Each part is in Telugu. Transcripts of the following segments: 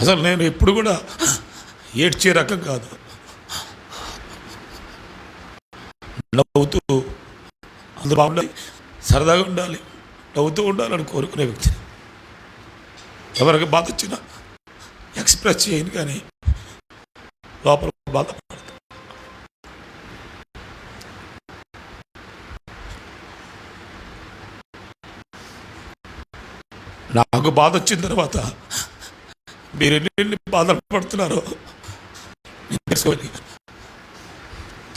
అసలు నేను ఎప్పుడు కూడా ఏడ్చే రకం కాదు. నవ్వుతూ అందరూ బాగుండాలి, సరదాగా ఉండాలి, నవ్వుతూ ఉండాలని కోరుకునే వ్యక్తిని. ఎవరికి బాధ వచ్చినా ఎక్స్ప్రెస్ చేయను, కానీ లోపల బాధపడదు. నాకు బాధ వచ్చిన తర్వాత మీరు ఎన్ని బాధలు పడుతున్నారో తెలుసుకోవాలి.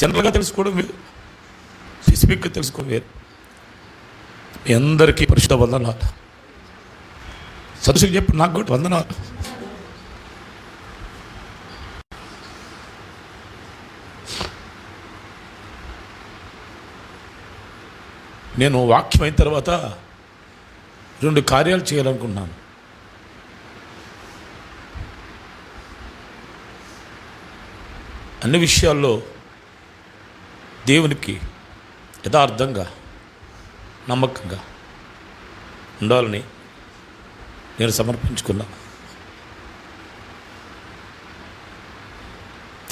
జనరల్గా తెలుసుకోవడం వేరు, స్పెసిఫిక్గా తెలుసుకోవడం వేరు. మీ అందరికీ పరిశుద్ధ వందనాలు. సదస్సుకు చెప్పు, నాకు కూడా వందనాలు. నేను వాక్యం అయిన తర్వాత 2 కార్యాలు చేయాలనుకున్నాను. అన్ని విషయాల్లో దేవునికి యథార్థంగా నమ్మకంగా ఉండాలని నేను సమర్పించుకున్నా.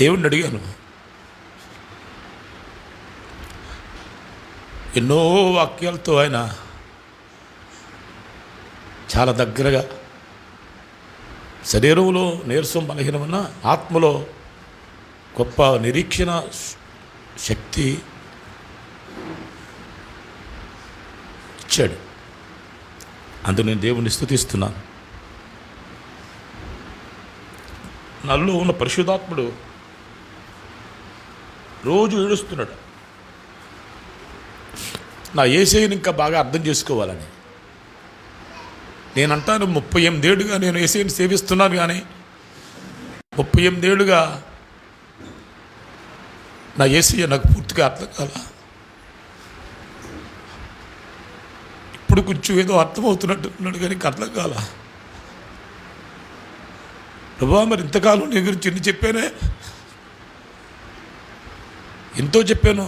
దేవుణ్ణి అడిగాను. ఎన్నో వాక్యాలతో ఆయన చాలా దగ్గరగా, శరీరంలో నీరసం బలహీనమన్నా ఆత్మలో గొప్ప నిరీక్షణ శక్తి ఇచ్చాడు. అందుకు నేను దేవుణ్ణి స్తుతిస్తున్నాను. నాలో ఉన్న పరిశుద్ధాత్ముడు రోజు ఏడుస్తున్నాడు, నా యేసయ్యని ఇంకా బాగా అర్థం చేసుకోవాలని. నేనంటాను 38 ఏళ్ళుగా నేను యేసయ్యని సేవిస్తున్నాను, కానీ 38 ఏళ్ళుగా నా యేసయ్య నాకు పూర్తిగా అర్థం కాల. ఇప్పుడు కొంచెం ఏదో అర్థమవుతున్నట్టున్నాడు, కానీ అర్థం కాల. ప్రభువా, మరి ఇంతకాలం నీ గురించి ఎన్ని చెప్పానే, ఎంతో చెప్పాను,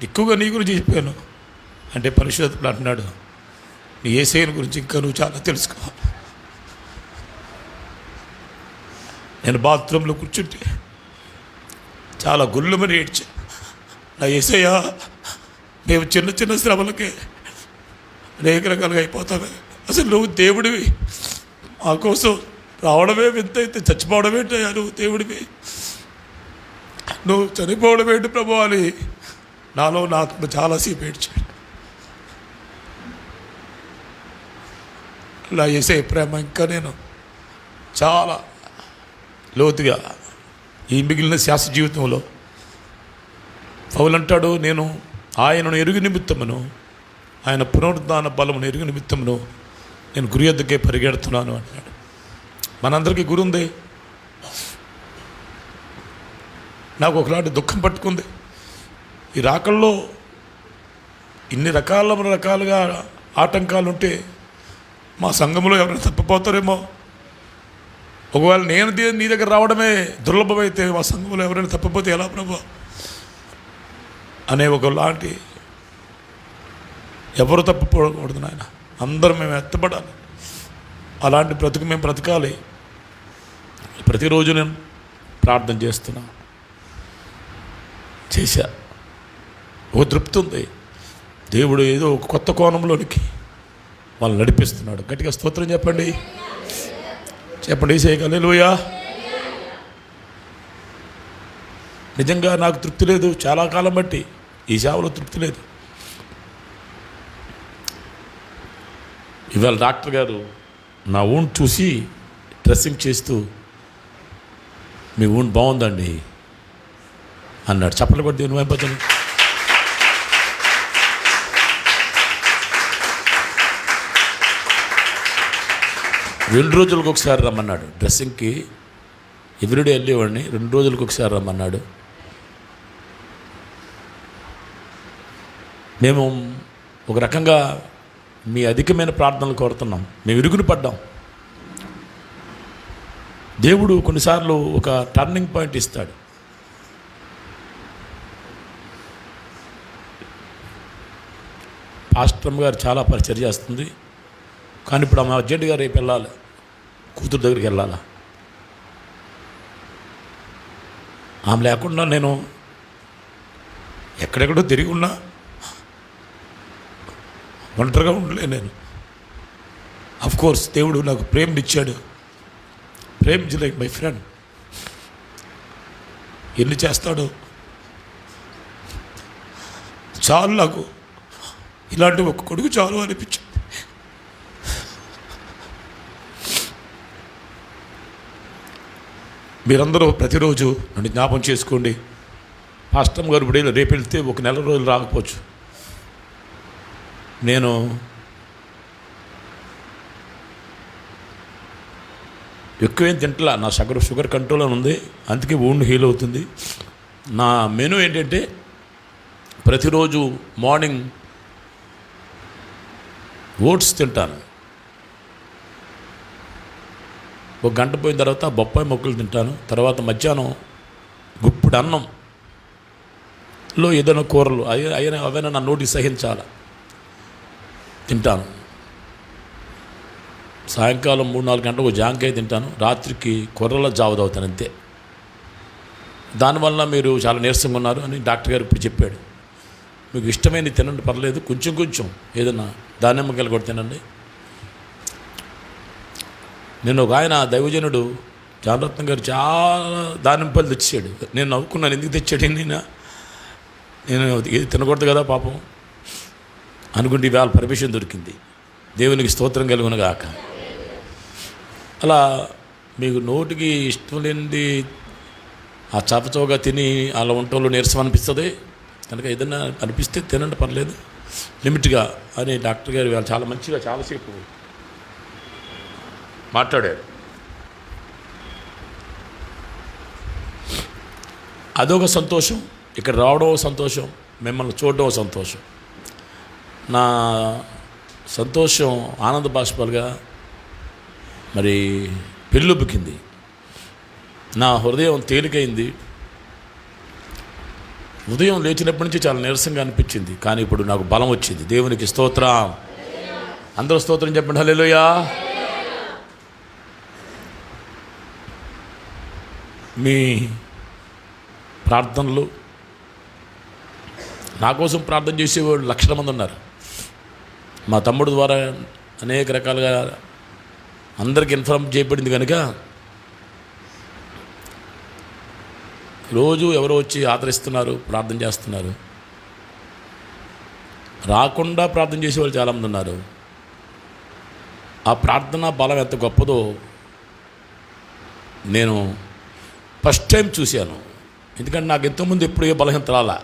ఎక్కువగా నీ గురించి చెప్పాను అంటే పరిశుద్ధాత్ముడు అంటున్నాడు, నీ యేసయ్యని గురించి ఇంకా నువ్వు చాలా తెలుసుకోవాలి. నేను బాత్రూంలో కూర్చుంటే చాలా గుళ్ళమని ఏడ్చా. నా యేసయ్య, మేము చిన్న చిన్న శ్రమలకే అనేక రకాలుగా అయిపోతామే. అసలు నువ్వు దేవుడివి, మా కోసం రావడమే వింత అయితే చచ్చిపోవడం ఏంటయ్యా, నువ్వు దేవుడివి, నువ్వు చనిపోవడం ఏంటి ప్రభు అని నాలో నా ఆత్మ చాలాసేపు ఏడ్చాడు. ఇలా యేసయ్య ప్రేమ ఇంకా నేను చాలా లోతుగా ఈ మిగిలిన శాస్త్ర జీవితంలో పౌలు అంటాడు, నేను ఆయనను ఎరుగు నిమిత్తమును, ఆయన పునరుద్ధాన బలమును ఎరుగు నిమిత్తమును నేను గురి వద్దకే పరిగెడుతున్నాను అన్నాడు. మనందరికీ గురి ఉంది. నాకు ఒకలాంటి దుఃఖం పట్టుకుంది. ఈ రాకల్లో ఇన్ని రకాలుగా ఆటంకాలు ఉంటే మా సంఘంలో ఎవరైనా తప్పిపోతారేమో. ఒకవేళ నేను నీ దగ్గర రావడమే దుర్లభమైతే మా సంఘంలో ఎవరైనా తప్పిపోతే ఎలా ప్రభు అనే ఒకలాంటి, ఎవరు తప్పిపోకూడదు నాయన, అందరం మేము ఎత్తపడాలి. అలాంటి బ్రతుకు మేము బ్రతకాలి. ప్రతిరోజు నేను ప్రార్థన చేశా. ఒక తృప్తి ఉంది. దేవుడు ఏదో ఒక కొత్త కోణంలోనికి వాళ్ళు నడిపిస్తున్నాడు. గట్టిగా స్తోత్రం చెప్పండి. యేసయ్యకి హల్లెలూయా. నిజంగా నాకు తృప్తి లేదు, చాలా కాలం బట్టి ఈ సేవలో తృప్తి లేదు. ఇవాళ డాక్టర్ గారు నా ఊండ్ చూసి డ్రెస్సింగ్ చేస్తూ, మీ ఊండ్ బాగుందండి అన్నాడు. చప్పట్లు కొట్టి దేవుని వైపుతాను. రెండు రోజులకు ఒకసారి రమ్మన్నాడు డ్రెస్సింగ్కి. ఎవ్రీడే వెళ్ళేవాడిని, 2 రోజులకు ఒకసారి రమ్మన్నాడు. మేము ఒక రకంగా మీ అధికమైన ప్రార్థనలు కోరుతున్నాం. మేము ఇరుగుని పడ్డాం. దేవుడు కొన్నిసార్లు ఒక టర్నింగ్ పాయింట్ ఇస్తాడు. పాస్టర్ గారు చాలా పరిచర్య చేస్తుంది, కానీ ఇప్పుడు ఆమె అర్జెంటుగా రేపు వెళ్ళాలి, కూతురు దగ్గరికి వెళ్ళాలా. ఆమె లేకుండా నేను ఎక్కడెక్కడో తిరిగి ఉన్నా, ఒంటరిగా ఉండలే నేను. కోర్స్ దేవుడు నాకు ప్రేమనిచ్చాడు. Prem is like my friend. ఎన్ని చేస్తాడో చాలు, నాకు ఇలాంటి ఒక కొడుకు చాలు అనిపించింది. మీరందరూ ప్రతిరోజు నన్ను జ్ఞాపం చేసుకోండి. పాస్టర్ గారు ఇప్పుడు రేపు వెళ్తే ఒక నెల రోజులు రాకపోవచ్చు. నేను ఎక్కువేం తింటలా, నా షుగర్ కంట్రోల్ అని ఉంది, అందుకే wound హీల్ అవుతుంది. నా మెనూ ఏంటంటే ప్రతిరోజు మార్నింగ్ ఓట్స్ తింటాను, ఒక గంట పోయిన తర్వాత బొప్పాయి మొక్కలు తింటాను, తర్వాత మధ్యాహ్నం గుప్పుడు అన్నంలో ఏదైనా కూరలు అవైనా నా నోటికి సహించాలి తింటాను. సాయంకాలం 3-4 గంటలకు జాంకాయ తింటాను, రాత్రికి కొర్రల జావ తాగుతాను, అంతే. దానివల్ల మీరు చాలా నీరసంగా ఉన్నారు అని డాక్టర్ గారు ఇప్పుడు చెప్పాడు. మీకు ఇష్టమైనది తినండి, పర్లేదు, కొంచెం కొంచెం ఏదన్నా దానిమ్మకాయలు కూడా తినండి. నేను ఒక ఆయన దైవజనుడు జానరత్నం గారు చాలా దానిమ్మకాయలు తెచ్చాడు. నేను నవ్వుకున్నాను, ఎందుకు తెచ్చాడు నేను ఏది తినకూడదు కదా పాపం అనుకుంటే ఇవాళ పర్మిషన్ దొరికింది. దేవునికి స్తోత్రం కలుగునుగాక. అలా మీకు నోటికి ఇష్టం లేనిది ఆ చపచోగా తిని అలా వంటలో నీరసం అనిపిస్తుంది కనుక ఏదైనా అనిపిస్తే తినండి, పర్లేదు, లిమిట్గా అని డాక్టర్ గారు వాళ్ళు చాలా మంచిగా చాలాసేపు మాట్లాడారు. అదొక సంతోషం, ఇక్కడ రావడం సంతోషం, మిమ్మల్ని చూడడం సంతోషం. నా సంతోషం ఆనంద బాష్పాలుగా మరి పెళ్ళుబుకింది, నా హృదయం తేలికైంది. ఉదయం లేచినప్పటి నుంచి చాలా నీరసంగా అనిపించింది, కానీ ఇప్పుడు నాకు బలం వచ్చింది. దేవునికి స్తోత్రం. అందరూ స్తోత్రం చెప్పండి, హల్లెలూయా. మీ ప్రార్థనలు, నా కోసం ప్రార్థన చేసేవాళ్ళు లక్షల మంది ఉన్నారు. మా తమ్ముడు ద్వారా అనేక రకాలుగా అందరికి ఇన్ఫార్మ్ చేయబడింది కనుక రోజు ఎవరో వచ్చి ఆదరిస్తున్నారు, ప్రార్థన చేస్తున్నారు. రాకుండా ప్రార్థన చేసేవాళ్ళు చాలామంది ఉన్నారు. ఆ ప్రార్థన బలం ఎంత గొప్పదో నేను ఫస్ట్ టైం చూశాను. ఎందుకంటే నాకు ఇంతకుముందు ఎప్పుడు ఏ బలహీనత రాలా.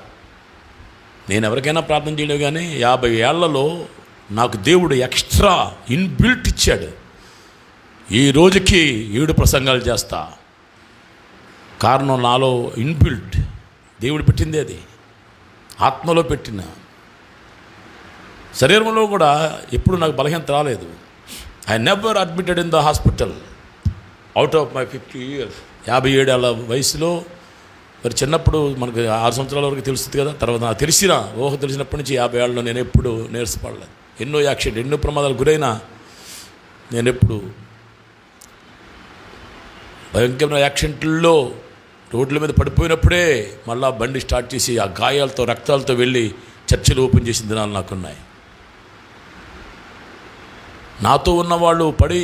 నేను ఎవరికైనా ప్రార్థన చేయలేదు, కానీ 50 ఏళ్లలో నాకు దేవుడు ఎక్స్ట్రా ఇన్బిల్ట్ ఇచ్చాడు. ఈ రోజుకి 7 ప్రసంగాలు చేస్తా. కారణం నాలో ఇన్బిల్ట్ దేవుడు పెట్టింది, అది ఆత్మలో పెట్టిన. శరీరంలో కూడా ఎప్పుడు నాకు బలహీనత రాలేదు. I never admitted in the hospital out of my 50 years. 57 ఏళ్ళ వయసులో, మరి చిన్నప్పుడు మనకు 6 సంవత్సరాల వరకు తెలుస్తుంది కదా, తర్వాత నాకు తెలిసినప్పటి నుంచి 50 ఏళ్ళలో నేను ఎప్పుడు నీరసపడలేదు. ఎన్నో యాక్సిడెంట్, ఎన్నో ప్రమాదాలు గురైనా నేను ఎప్పుడు భయంకరమైన యాక్సిడెంట్లలో రోడ్ల మీద పడిపోయినప్పుడే మళ్ళా బండి స్టార్ట్ చేసి ఆ గాయాలతో రక్తాలతో వెళ్ళి చర్చిలు ఓపెన్ చేసిన దినాలు నాకున్నాయి. నాతో ఉన్నవాళ్ళు పడి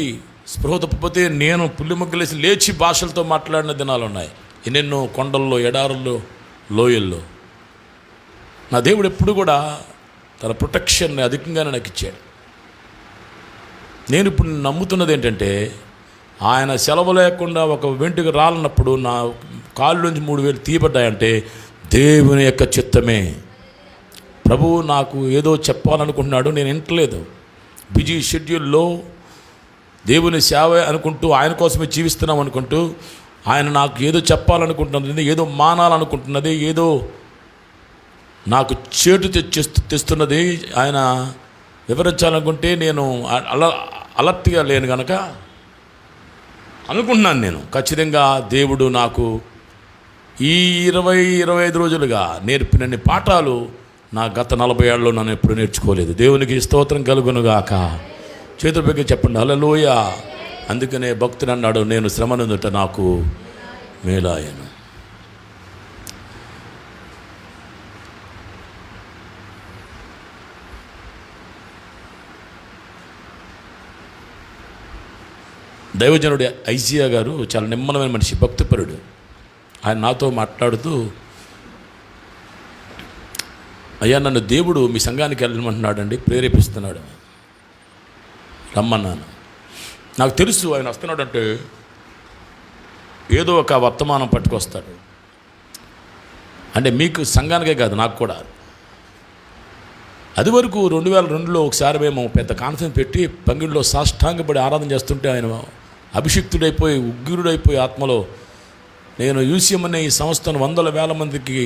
స్పృహ తప్పిపోతే నేను పుల్లిముగ్గులేసి లేచి భాషలతో మాట్లాడిన దినాలు ఉన్నాయి. ఎన్నెన్నో కొండల్లో, ఎడారుల్లో, లోయల్లో. నా దేవుడు ఎప్పుడు కూడా తన ప్రొటెక్షన్ని అధికంగానే నాకు ఇచ్చాడు. నేను ఇప్పుడు నమ్ముతున్నది ఏంటంటే, ఆయన సెలవు లేకుండా ఒక వెంట్రుక రాలన్నప్పుడు నా కాళ్ళు నుంచి 3 వేలు తీయబడ్డాయంటే దేవుని యొక్క చిత్తమే. ప్రభువు నాకు ఏదో చెప్పాలనుకుంటున్నాడు, నేను వింటలేదు. బిజీ షెడ్యూల్లో దేవుని సేవ అనుకుంటూ, ఆయన కోసమే జీవిస్తున్నాం అనుకుంటూ, ఆయన నాకు ఏదో చెప్పాలనుకుంటున్నది, ఏదో మానాలనుకుంటున్నది, ఏదో నాకు చేటు తెస్తున్నది ఆయన వివరించాలనుకుంటే నేను అలర్ట్గా లేను కనుక అనుకుంటున్నాను. నేను ఖచ్చితంగా దేవుడు నాకు ఈ 20-25 రోజులుగా నేర్పినన్ని పాఠాలు నా గత 40 ఏళ్ళలో నన్ను ఎప్పుడు నేర్చుకోలేదు. దేవునికి స్తోత్రం కలుగునుగాక. చేతుల పైకి చెప్పండి, హల్లెలూయా. అందుకనే భక్తుడు అన్నాడు, నేను శ్రమ నొందుట నాకు మేలాయను. దైవజనుడు ఐజియా గారు చాలా నిమ్మలమైన మనిషి, భక్తిపరుడు. ఆయన నాతో మాట్లాడుతూ, అయ్యా నన్ను దేవుడు మీ సంఘానికి వెళ్ళమంటున్నాడండి, ప్రేరేపిస్తున్నాడు, రమ్మన్నాను. నాకు తెలుసు ఆయన వస్తున్నాడంటే ఏదో ఒక వర్తమానం పట్టుకొస్తాడు. అంటే మీకు సంఘానికే కాదు, నాకు కూడా. అది వరకు 2002లో ఒకసారి మేము పెద్ద కాన్ఫరెన్స్ పెట్టి పంగిడిలో సాష్టాంగపడి ఆరాధన చేస్తుంటే ఆయన అభిషిక్తుడైపోయి ఉగ్రుడైపోయి ఆత్మలో, నేను యూసీఎం అనే ఈ సంస్థను వందల వేల మందికి,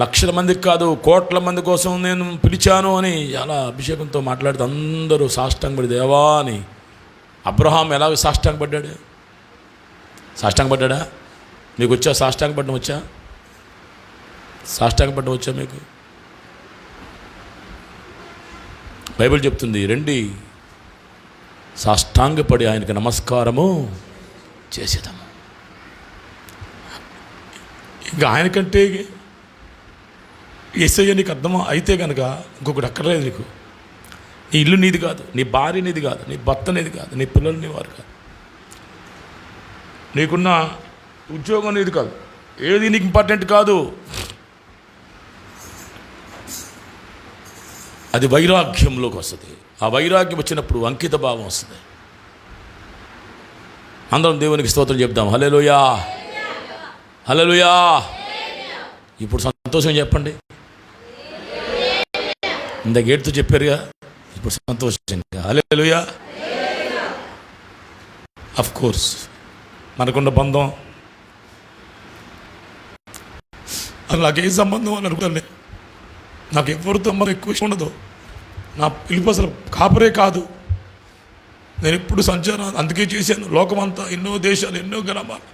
లక్షల మందికి కాదు కోట్ల మంది కోసం నేను పిలిచాను అని చాలా అభిషేకంతో మాట్లాడితే అందరూ సాష్టాంగపడి, దేవా అని. అబ్రహాం ఎలాగ సాష్టాంగపడ్డాడు? సాష్టాంగపడ్డా? మీకు వచ్చా సాష్టాంగపడడం? వచ్చా సాష్టాంగపడడం? వచ్చా మీకు? బైబిల్ చెప్తుంది, రండి సాష్టాంగపడి ఆయనకి నమస్కారము చేసేదాము. ఇంకా ఆయనకంటే యేసయ్య నీకు అర్థం అయితే కనుక ఇంకొకటి అక్కర్లేదు నీకు. నీ ఇల్లు నీది కాదు, నీ భార్య నీది కాదు, నీ భర్త నీది కాదు, నీ పిల్లలు నీ వారు కాదు, నీకున్న ఉద్యోగం నీది కాదు, ఏది నీకు ఇంపార్టెంట్ కాదు. అది వైరాగ్యంలోకి వస్తుంది. ఆ వైరాగ్యం వచ్చినప్పుడు అంకిత భావం వస్తుంది. అందరం దేవునికి స్తోత్రం చెప్దాం. హల్లెలూయా, హల్లెలూయా. ఇప్పుడు సంతోషం చెప్పండి. ఇంత గేట్తో చెప్పారుగా, ఇప్పుడు సంతోషంగా హల్లెలూయా. ఆఫ్ కోర్స్ మనకున్న బంధం అది నాకేం సంబంధం అని అనుకోలే. నాకు ఎవరితో మనం ఎక్కువ ఇష్టం ఉండదు. నా పిలుపు అసలు కాపరే కాదు. నేను ఎప్పుడు సంచారం అందుకే చేశాను, లోకమంతా, ఎన్నో దేశాలు, ఎన్నో గ్రామాలు.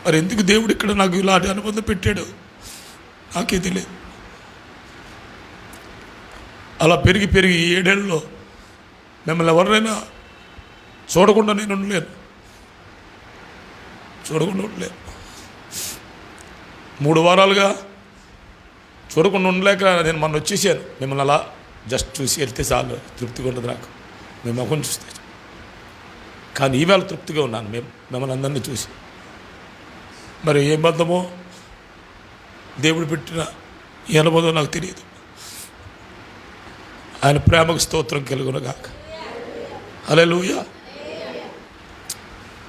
మరి ఎందుకు దేవుడు ఇక్కడ నాకు ఇలాంటి అనుబంధం పెట్టాడు నాకే తెలియదు. అలా పెరిగి పెరిగి 7 ఏళ్ళలో మిమ్మల్ని ఎవరైనా చూడకుండా నేను ఉండలేను, చూడకుండా ఉండలేను. 3 వారాలుగా చూడకుండా ఉండలేక నేను మొన్న వచ్చేసాను. మిమ్మల్ని అలా జస్ట్ చూసి వెళ్తే చాలు, తృప్తిగా ఉండదు నాకు, మేము ముఖం చూస్తే. కానీ ఈవేళ తృప్తిగా ఉన్నాను మిమ్మల్ని అందరినీ చూసి. మరి ఏ బంధమో దేవుడు పెట్టిన ఈ అనుబంధం నాకు తెలియదు. ఆయన ప్రేమకు స్తోత్రం కలుగునగాక. హల్లెలూయా.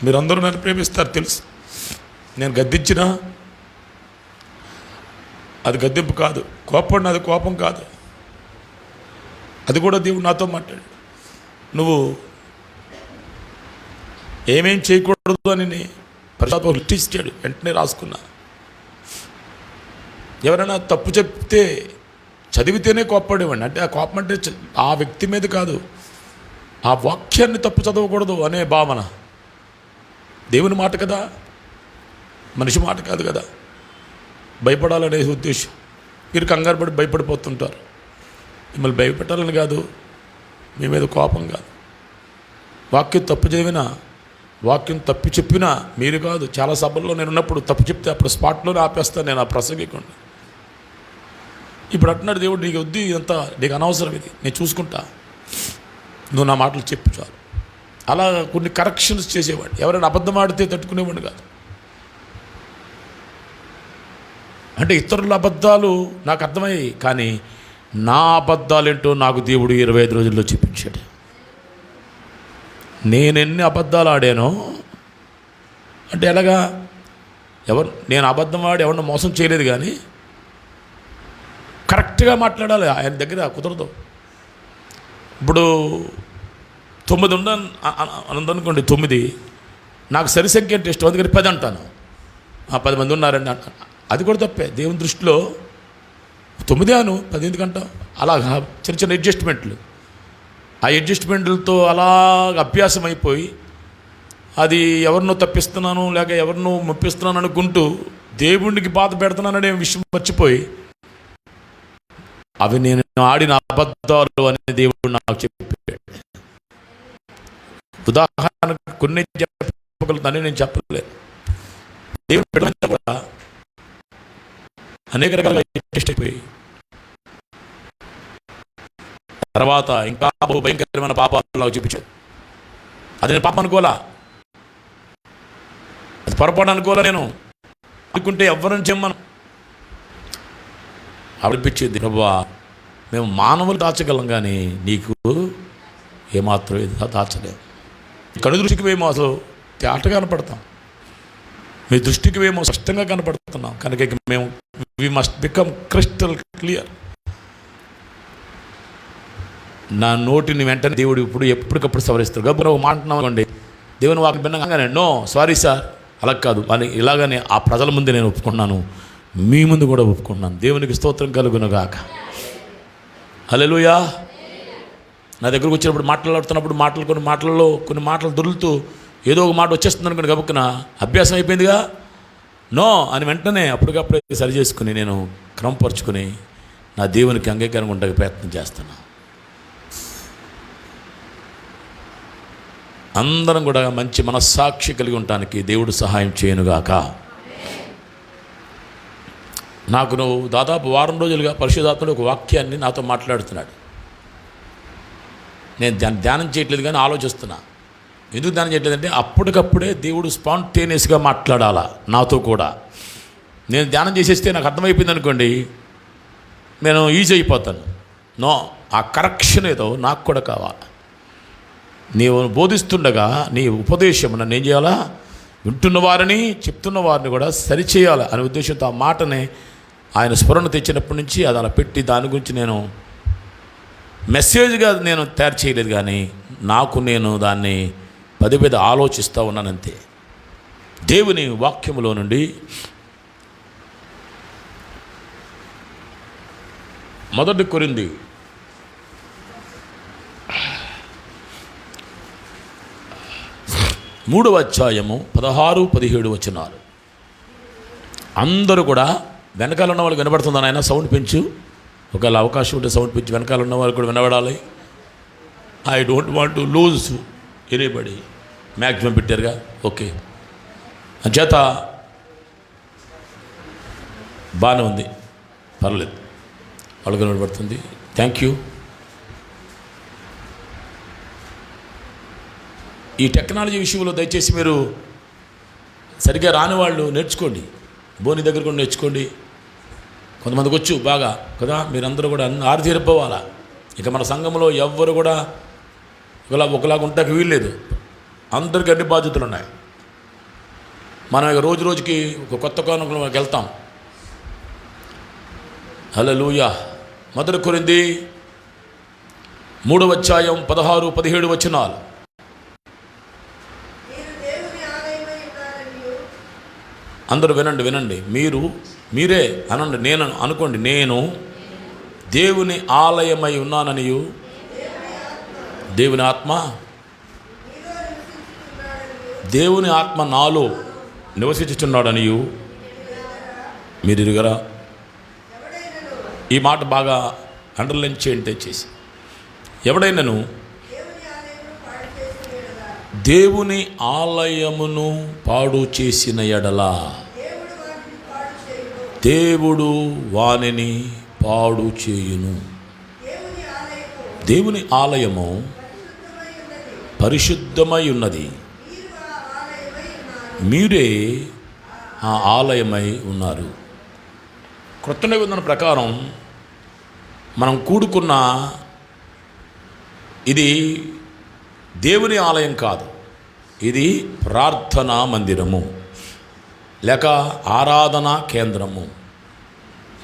మీరందరూ నన్ను ప్రేమిస్తారు తెలుసు. నేను గద్దించినా అది గద్దింపు కాదు, కోపడిన అది కోపం కాదు. అది కూడా దేవుడు నాతో మాట్లాడు. నువ్వు ఏమేం చేయకూడదు అని పరిశుద్ధాత్మ లిస్ట్ ఇచ్చాడు. వెంటనే రాసుకున్నా. ఎవరైనా తప్పు చెప్తే చదివితేనే కోప్పడేవాడిని. అంటే ఆ కోపం అంటే ఆ వ్యక్తి మీద కాదు, ఆ వాక్యాన్ని తప్పు చదవకూడదు అనే భావన. దేవుని మాట కదా, మనిషి మాట కాదు కదా. భయపడాలనే ఉద్దేశం. మీరు కంగారు పడి భయపడిపోతుంటారు. మిమ్మల్ని భయపెట్టాలని కాదు, మీ మీద కోపం కాదు. వాక్యం తప్పు చదివినా, వాక్యం తప్పు చెప్పినా మీరు కాదు. చాలా సభల్లో నేను ఉన్నప్పుడు తప్పు చెప్తే అప్పుడు స్పాట్లోనే ఆపేస్తాను నేను, ఆ ప్రసంగికుండా. ఇప్పుడు అంటున్నాడు దేవుడు, నీకు వద్దు ఇదంతా, నీకు అనవసరం, ఇది నేను చూసుకుంటా, నువ్వు నా మాటలు చెప్పు చాలు. అలా కొన్ని కరెక్షన్స్ చేసేవాడు. ఎవరైనా అబద్ధం ఆడితే తట్టుకునేవాడు కాదు. అంటే ఇతరుల అబద్ధాలు నాకు అర్థమయ్యాయి, కానీ నా అబద్ధాలేంటో నాకు దేవుడు 25 రోజుల్లో చూపించాడు. నేనెన్ని అబద్ధాలు ఆడానో అంటే ఎలాగా, నేను అబద్ధం ఆడి ఎవరిని మోసం చేయలేదు, కానీ కరెక్ట్గా మాట్లాడాలి. ఆయన దగ్గర కుదరదు. ఇప్పుడు 9 ఉందనుకోండి, 9 నాకు సరి సంఖ్య అంటే ఇష్టం, అందుకని 10 అంటాను. 10 మంది ఉన్నారండి అంటాను. అది కూడా తప్పే దేవుని దృష్టిలో. 9 అను, 10 ఎందుకంటాం? అలాగా చిన్న చిన్న అడ్జస్ట్మెంట్లు. ఆ అడ్జస్ట్మెంట్లతో అలాగ అభ్యాసం అయిపోయి అది ఎవరినో తప్పిస్తున్నాను లేక ఎవరినో మెప్పిస్తున్నాను అనుకుంటూ దేవుడికి బాధ పెడుతున్నాననే విషయం మర్చిపోయి అవి నేను ఆడిన అబద్ధాలు అనే దేవుడు నాకు చెప్పాడు. ఉదాహరణకు కొన్ని చెప్పగలుగుతానని నేను చెప్పలేదు. దేవుడు పెట్టినంత కూడా అనేక రకాలుగా అడ్జస్ట్ అయిపోయి తర్వాత ఇంకా భయంకరమైన పాపాలు నాకు చూపించాడు. అది నేను పాపం అనుకోలా, అది పొరపాటు అనుకోలే. నేను అనుకుంటే ఎవరిని చెమ్మను అనిపించింది. ప్రభువా, మేము మానవులు దాచగలం కానీ నీకు ఏమాత్రం దాచలేము. కను దృష్టికి మేము అసలు తేట కనపడతాం, మీ దృష్టికి మేము స్పష్టంగా కనపడుతున్నాం. కనుక మేము we must become crystal clear. నా నోటిని వెంటనే దేవుడు ఎప్పటికప్పుడు సవరిస్తాడు. గబ్బున ఒక మాట అనుకోండి, దేవుని వాకి భిన్నంగానే నో సారీ సార్ అలా కాదు అని ఇలాగనే ఆ ప్రజల ముందు నేను ఒప్పుకున్నాను, మీ ముందు కూడా ఒప్పుకున్నాను. దేవునికి స్తోత్రం కలుగునుగాక. హల్లెలూయా. నా దగ్గరకు వచ్చినప్పుడు మాట్లాడుతున్నప్పుడు కొన్ని మాటలు దొరుకుతూ ఏదో ఒక మాట వచ్చేస్తుంది అనుకోండి, గబుక్కున అభ్యాసం అయిపోయిందిగా, నో అని వెంటనే అప్పటికప్పుడే సరి చేసుకుని నేను క్రమపరుచుకుని నా దేవునికి అంగీకారంగా ఉండడానికి ప్రయత్నం చేస్తాను. అందరం కూడా మంచి మనస్సాక్షి కలిగి ఉండటానికి దేవుడు సహాయం చేయనుగాక. నాకు నువ్వు దాదాపు వారం రోజులుగా పరిశుద్ధాత్ముడు ఒక వాక్యాన్ని నాతో మాట్లాడుతున్నాడు. నేను ధ్యానం చేయట్లేదు కానీ ఆలోచిస్తున్నా. ఎందుకు ధ్యానం చేయట్లేదంటే అప్పటికప్పుడే దేవుడు స్పాంటేనియస్గా మాట్లాడాలా నాతో కూడా. నేను ధ్యానం చేసేస్తే నాకు అర్థమైపోయింది అనుకోండి, నేను ఈజీ అయిపోతాను. నో, ఆ కరెక్షన్ ఏదో నాకు కూడా కావాలి. నీవు బోధిస్తుండగా నీ ఉపదేశం నన్ను ఏం చేయాలా, వింటున్న వారిని చెప్తున్న వారిని కూడా సరిచేయాలి అనే ఉద్దేశంతో ఆ మాటని ఆయన స్ఫురణ తెచ్చినప్పటి నుంచి అది అలా పెట్టి దాని గురించి నేను మెసేజ్గా నేను తయారు చేయలేదు, కానీ నేను దాన్ని పదే ఆలోచిస్తూ ఉన్నానంతే. దేవుని వాక్యములో నుండి మొదటి కొరింథీ 3వ అధ్యాయము 16-17 వచనాలు. అందరూ కూడా వెనకాల ఉన్న వాళ్ళకి వినబడుతుందని ఆయన సౌండ్ పెంచు, ఒకవేళ అవకాశం ఉంటే సౌండ్ పెంచి వెనకాల ఉన్న వాళ్ళకి కూడా వినబడాలి. I don't want to lose anybody. Maximum పెట్టారుగా, ఓకే. అంచేత బాగానే ఉంది, పర్లేదు, వాళ్ళకి వినబడుతుంది. Thank you. ఈ టెక్నాలజీ విషయంలో దయచేసి మీరు సరిగ్గా రాని వాళ్ళు నేర్చుకోండి, బోని దగ్గర కూడా నేర్చుకోండి. కొంతమందికి వచ్చు బాగా కదా, మీరందరూ కూడా ఆరితేరిపోవాలా. ఇక మన సంఘంలో ఎవ్వరు కూడా ఒకలాగా ఉంటాకి వీల్లేదు, అందరికీ అన్ని బాధ్యతలు ఉన్నాయి. మనం ఇక రోజు రోజుకి ఒక కొత్త కోణంలోకి వెళ్తాం. హల్లెలూయా. మొదటి కొరింథీ 3వ అధ్యాయం 16-17 వచనాలు. అందరూ వినండి. మీరే అనండి, నేను అనుకోండి. నేను దేవుని ఆలయమై ఉన్నాననియు దేవుని ఆత్మ నాలో నివసించుచున్నాడనియు మీరు ఎరుగరా. ఈ మాట బాగా అండర్లైన్ చేయండి దయచేసి. ఎవడైనాను దేవుని ఆలయమును పాడు చేసిన ఎడల దేవుడు వానిని పాడు చేయును. దేవుని ఆలయము పరిశుద్ధమై ఉన్నది, మీరే ఆ ఆలయమై ఉన్నారు. క్రొత్త నిబంధన ప్రకారం మనం కూడుకున్న ఇది దేవుని ఆలయం కాదు, ఇది ప్రార్థనా మందిరము, లేక ఆరాధనా కేంద్రము,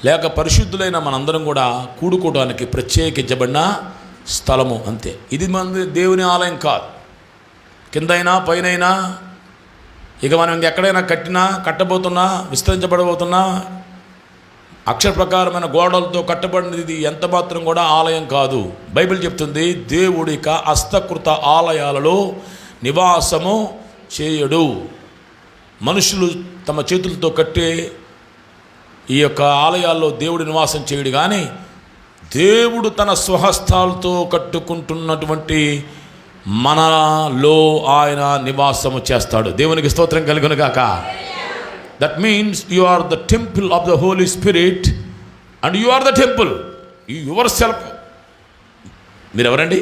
లేక పరిశుద్ధులైన మనందరం కూడా కూడుకోవడానికి ప్రత్యేకించబడిన స్థలము, అంతే. ఇది మన దేవుని ఆలయం కాదు. కిందైనా పైనైనా ఇక మనం ఎక్కడైనా కట్టబోతున్నా విస్తరించబడబోతున్నా అక్షర ప్రకారమైన గోడలతో కట్టబడినది ఎంత మాత్రం కూడా ఆలయం కాదు. బైబిల్ చెప్తుంది, దేవుడి హస్తకృత ఆలయాలలో నివాసము చేయడు. మనుషులు తమ చేతులతో కట్టే ఈ యొక్క ఆలయాల్లో దేవుడు నివాసం చేయడు, కానీ దేవుడు తన స్వహస్తాలతో కట్టుకుంటున్నటువంటి మనలో ఆయన నివాసము చేస్తాడు. దేవునికి స్తోత్రం కలుగునుగాక. That means you are the temple of the Holy Spirit and you are the temple yourself. మీరు ఎవరండి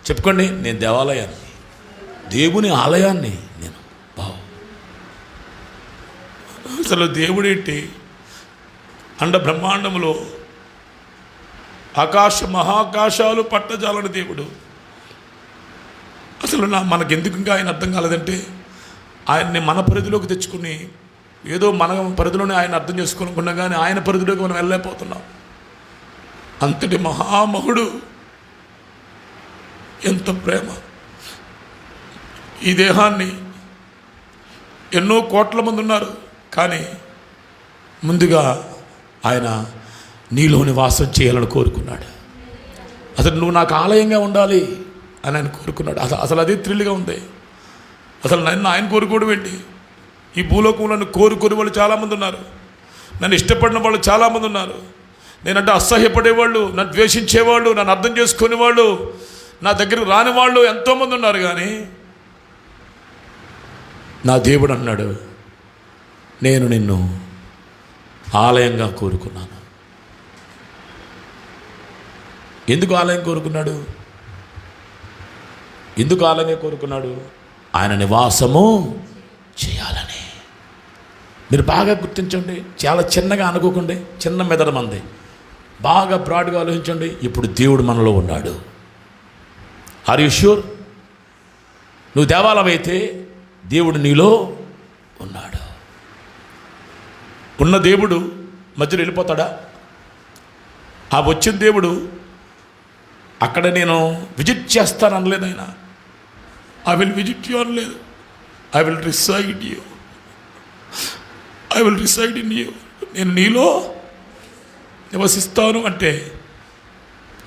చెప్పుకోండి. నేను దేవాలయాన్ని. దేవుని ఆలయాన్ని నేను. అసలు దేవుడేంటి? అండ బ్రహ్మాండములో మహాకాశాలు పట్టజాలని దేవుడు. అసలు మనకెందుకు ఇంకా ఆయన అర్థం కాలేదంటే, ఆయన్ని మన పరిధిలోకి తెచ్చుకుని ఏదో మన పరిధిలోనే ఆయన అర్థం చేసుకోనుకున్నా కానీ ఆయన పరిధిలోకి మనం వెళ్ళలేకపోతున్నాం. అంతటి మహామహుడు, ఎంత ప్రేమ! ఈ దేహాన్ని ఎన్నో కోట్ల మంది ఉన్నారు, కానీ ముందుగా ఆయన నీలో నివాసం చేయాలని కోరుకున్నాడు. అసలు నువ్వు నాకు ఆలయంగా ఉండాలి అని ఆయన కోరుకున్నాడు. అసలు అదే థ్రిల్గా ఉంది. అసలు నన్ను ఆయన కోరుకోవడం ఏంటి? ఈ భూలోకంలో నన్ను కోరుకునే వాళ్ళు చాలామంది ఉన్నారు, నన్ను ఇష్టపడిన వాళ్ళు చాలామంది ఉన్నారు. నేనంటే అసహ్యపడేవాళ్ళు, నన్ను ద్వేషించేవాళ్ళు, నన్ను అర్థం చేసుకునేవాళ్ళు, నా దగ్గరకు రాని వాళ్ళు ఎంతోమంది ఉన్నారు. కానీ నా దేవుడు అన్నాడు, నేను నిన్ను ఆలయంగా కోరుకున్నాను. ఎందుకు ఆలయం కోరుకున్నాడు? ఎందుకు ఆలయంగా కోరుకున్నాడు? ఆయన నివాసము చేయాలని. మీరు బాగా గుర్తించండి, చాలా చిన్నగా అనుకోకండి, చిన్న మెదడు మంది, బాగా బ్రాడ్గా ఆలోచించండి. ఇప్పుడు దేవుడు మనలో ఉన్నాడు. Are you sure? నువ్వు దేవాలయం అయితే దేవుడు నీలో ఉన్నాడు. ఉన్న దేవుడు మధ్యలో వెళ్ళిపోతాడా? ఆ వచ్చిన దేవుడు అక్కడ నేను విజిట్ చేస్తాను అనలేదు ఆయన. ఐ విల్ విజిట్ యూ అనలేదు. I will reside you, I will reside in you. నేను నీలో నివసిస్తాను అంటే,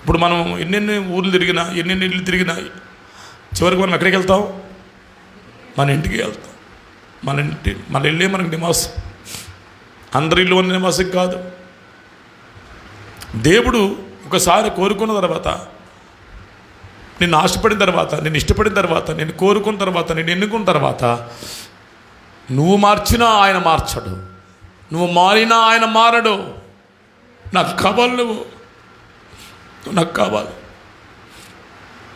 ఇప్పుడు మనం ఎన్నెన్ని ఊర్లు తిరిగినా, ఎన్నెన్ని ఇళ్ళు తిరిగినా, చివరికి మనం ఎక్కడికి వెళ్తాం? మన ఇంటికి వెళ్తాం. మన ఇల్లే మనకు నివాసం. అందరి ఇల్లు ఉన్న నివాసం కాదు. దేవుడు ఒకసారి కోరుకున్న తర్వాత, నిన్ను ఆశపడిన తర్వాత, నిన్ను ఇష్టపడిన తర్వాత, నిన్ను కోరుకున్న తర్వాత, నిన్ను ఎన్నుకున్న తర్వాత, నువ్వు మార్చినా ఆయన మార్చడు, నువ్వు మారినా ఆయన మారడు. నాకు కావాలి, నువ్వు నాకు కావాలి,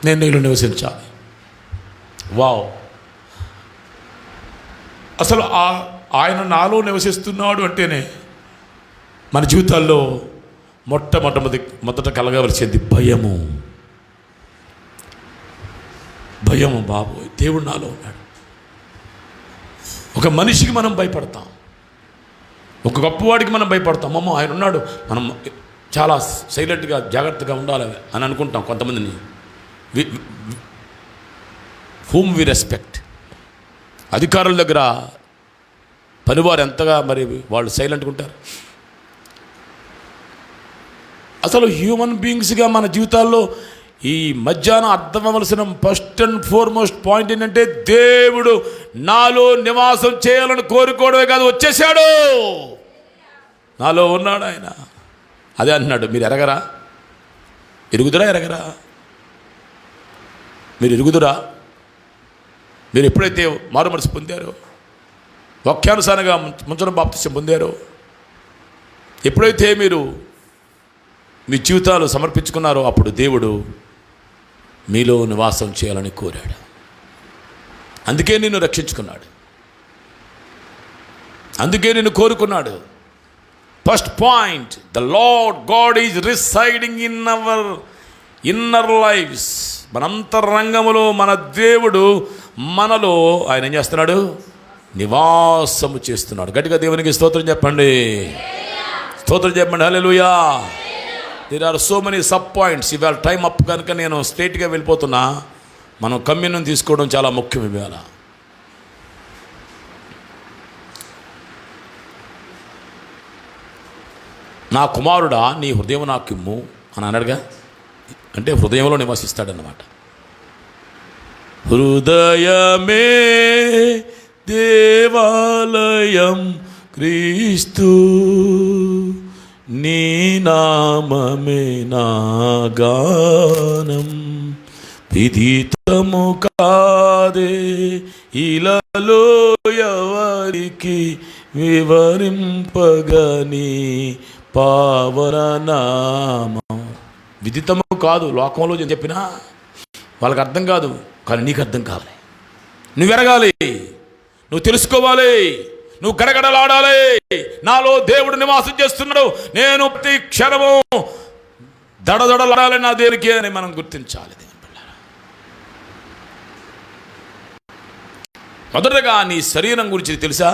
నేను నీలో నివసించాలి. వావ్! అసలు ఆయన నాలో నివసిస్తున్నాడు అంటేనే మన జీవితాల్లో మొదట కలగవలసింది భయము. భయము. బాబు, దేవుడు నాలో ఉన్నాడు. ఒక మనిషికి మనం భయపడతాం, ఒక గొప్పవాడికి మనం భయపడతాం. అమ్మో ఆయన ఉన్నాడు, మనం చాలా సైలెంట్గా జాగ్రత్తగా ఉండాలి అని అనుకుంటాం. కొంతమందిని హూమ్ వి రెస్పెక్ట్. అధికారుల దగ్గర పనివారు ఎంతగా మరి వాళ్ళు సైలెంట్గా ఉంటారు. అసలు హ్యూమన్ బీయింగ్స్గా మన జీవితాల్లో ఈ మధ్యాహ్నం అర్థం అవ్వవలసిన ఫస్ట్ అండ్ ఫార్మోస్ట్ పాయింట్ ఏంటంటే, దేవుడు నాలో నివాసం చేయాలని కోరుకోవడమే కాదు, వచ్చేసాడు, నాలో ఉన్నాడు ఆయన. అదే అంటున్నాడు, మీరు ఎరగరా? ఎరుగుదురా? ఎరగరా? మీరు ఎరుగుదురా? మీరు ఎప్పుడైతే మారు మనసు పొందారో, వాక్యానుసారంగా ముంచడం బాప్తిసం పొందారో, ఎప్పుడైతే మీరు మీ జీవితాలు సమర్పించుకున్నారో, అప్పుడు దేవుడు మీలో నివాసం చేయాలని కోరాడు. అందుకే నిన్ను రక్షించుకున్నాడు, అందుకే నిన్ను కోరుకున్నాడు. First point, the Lord God is residing in our inner lifes. మన అంతరంగములో మన దేవుడు మనలో ఆయన ఏం చేస్తున్నాడు? నివాసము చేస్తున్నాడు. గట్టిగా దేవునికి స్తోత్రం చెప్పండి, స్తోత్రం చెప్పండి, hallelujah. There are so many sub points. ఇవాళ టైం అప్ కనుక నేను స్ట్రైట్గా వెళ్ళిపోతున్నా. మనం కమ్యూనియన్ తీసుకోవడం చాలా ముఖ్యం ఇవాళ. నా కుమారుడా, నీ హృదయం నాకిమ్ము అని అన్నాడుగా, అంటే హృదయంలో నివసిస్తాడన్నమాట. హృదయమే దేవాలయం క్రీస్తు, నీ నామమే నా గానం, విదితము కాదే ఇలలో ఎవరికి వివరింపగని పావన నామం. విదితము కాదు, లోకంలో చెప్పినా వాళ్ళకి అర్థం కాదు, కానీ నీకు అర్థం కావాలి. నువ్వు ఎరగాలి, నువ్వు తెలుసుకోవాలి, నువ్వు గడగడలాడాలి. నాలో దేవుడు నివాసం చేస్తున్నాడు, నేను ప్రతి క్షణము దడదడలాడాలి నా దేవునికి అని మనం గుర్తించాలి. మొదటగా నీ శరీరం గురించి తెలుసా?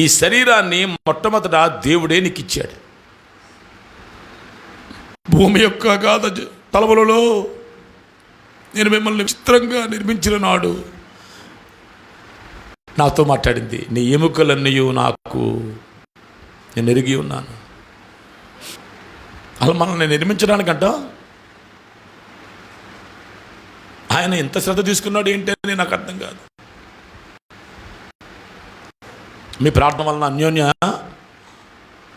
ఈ శరీరాన్ని మొట్టమొదట దేవుడే నీకు ఇచ్చాడు. భూమి యొక్క గాథ తలములలో నేను మిమ్మల్ని విచిత్రంగా నిర్మించిన నాడు నాతో మాట్లాడింది. నీ ఎముకలన్నీ నాకు నేను ఎరిగి ఉన్నాను. అలా మనల్ని నిర్మించడానికంట ఆయన ఎంత శ్రద్ధ తీసుకున్నాడు ఏంటని నాకు అర్థం కాదు. మీ ప్రార్థన వలన అన్యోన్య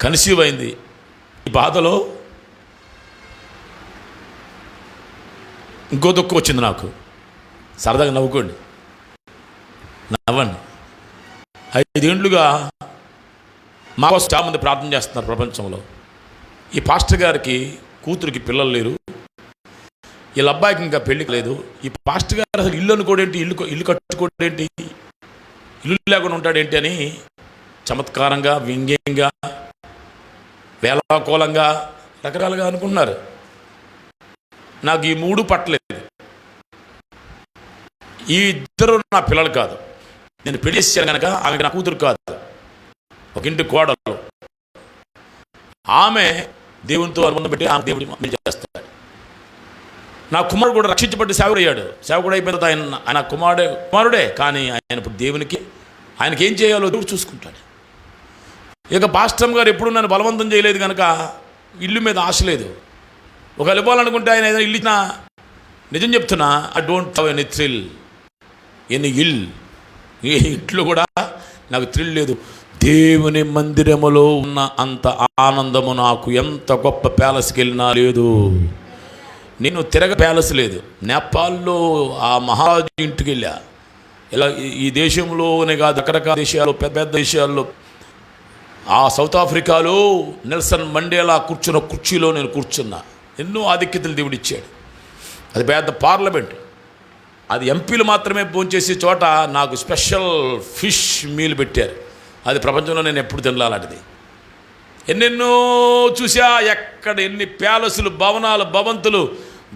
కన్సీవ్ అయింది. ఈ బాధలో ఇంకో దుఃఖం వచ్చింది నాకు. సరదాగా నవ్వుకోండి, నవ్వండి. 5 ఏళ్ళుగా మా కోసం చాలా మంది ప్రార్థన చేస్తున్నారు ప్రపంచంలో. ఈ పాస్టర్ గారికి కూతురికి పిల్లలు లేరు, వీళ్ళ అబ్బాయికి ఇంకా పెళ్ళికి లేదు. ఈ పాస్టర్ గారు అసలు ఇల్లు అనుకోడేంటి, ఇల్లు కట్టుకోడేంటి, ఇల్లు లేకుండా ఉంటాడేంటి అని చమత్కారంగా, వ్యంగ్యంగా, వేలాకోలంగా రకరకాలుగా అనుకుంటున్నారు. నాకు ఈ 3 పట్టలేదు. ఈ 2 నా పిల్లలు కాదు, నేను పెళ్లి చేశాను కనుక ఆమెకి నా కూతురు కాదు, ఒక ఇంటి కోడలు. ఆమె దేవునితో అనుబంధం పెట్టి ఆమె దేవుడి చేస్తాడు. నా కుమారుడు కూడా రక్షించబట్టి సేవకుడు అయ్యాడు. సేవకుడు అయిపోయిన తర్వాత ఆయన కుమారుడే, కానీ ఆయన ఇప్పుడు దేవునికి ఆయనకి ఏం చేయాలో దేవుడు చూసుకుంటాడు. ఇక పాస్టర్ గారు ఎప్పుడు నన్ను బలవంతం చేయలేదు కనుక ఇల్లు మీద ఆశ లేదు. ఒకవేళ ఇవ్వాలనుకుంటే ఆయన ఏదైనా ఇల్లు ఇచ్చినా, నిజం చెప్తున్నా, I don't have any thrill any ill. ఏ ఇంట్లో కూడా నాకు థ్రిల్ లేదు. దేవుని మందిరములో ఉన్న అంత ఆనందము నాకు ఎంత గొప్ప ప్యాలెస్కి వెళ్ళినా లేదు. నేను ప్యాలెస్ లేదు, నేపాల్లో ఆ మహారాజు ఇంటికి వెళ్ళా. ఇలా ఈ దేశంలోనే కాదు, రకరకాల దేశాలు, పెద్ద పెద్ద దేశాల్లో, ఆ సౌత్ ఆఫ్రికాలో నెల్సన్ మండేలా కూర్చున్న కుర్చీలో నేను కూర్చున్నా. ఎన్నో ఆధిక్యతలు దేవుడు ఇచ్చాడు. అది పెద్ద పార్లమెంట్, అది ఎంపీలు మాత్రమే భోంచేసే చోట నాకు స్పెషల్ ఫిష్ మీల్ పెట్టారు. అది ప్రపంచంలో నేను ఎప్పుడు తినలాంటిది. ఎన్నెన్నో చూసా, ఎక్కడ ఎన్ని ప్యాలెస్లు, భవనాలు, భవంతులు,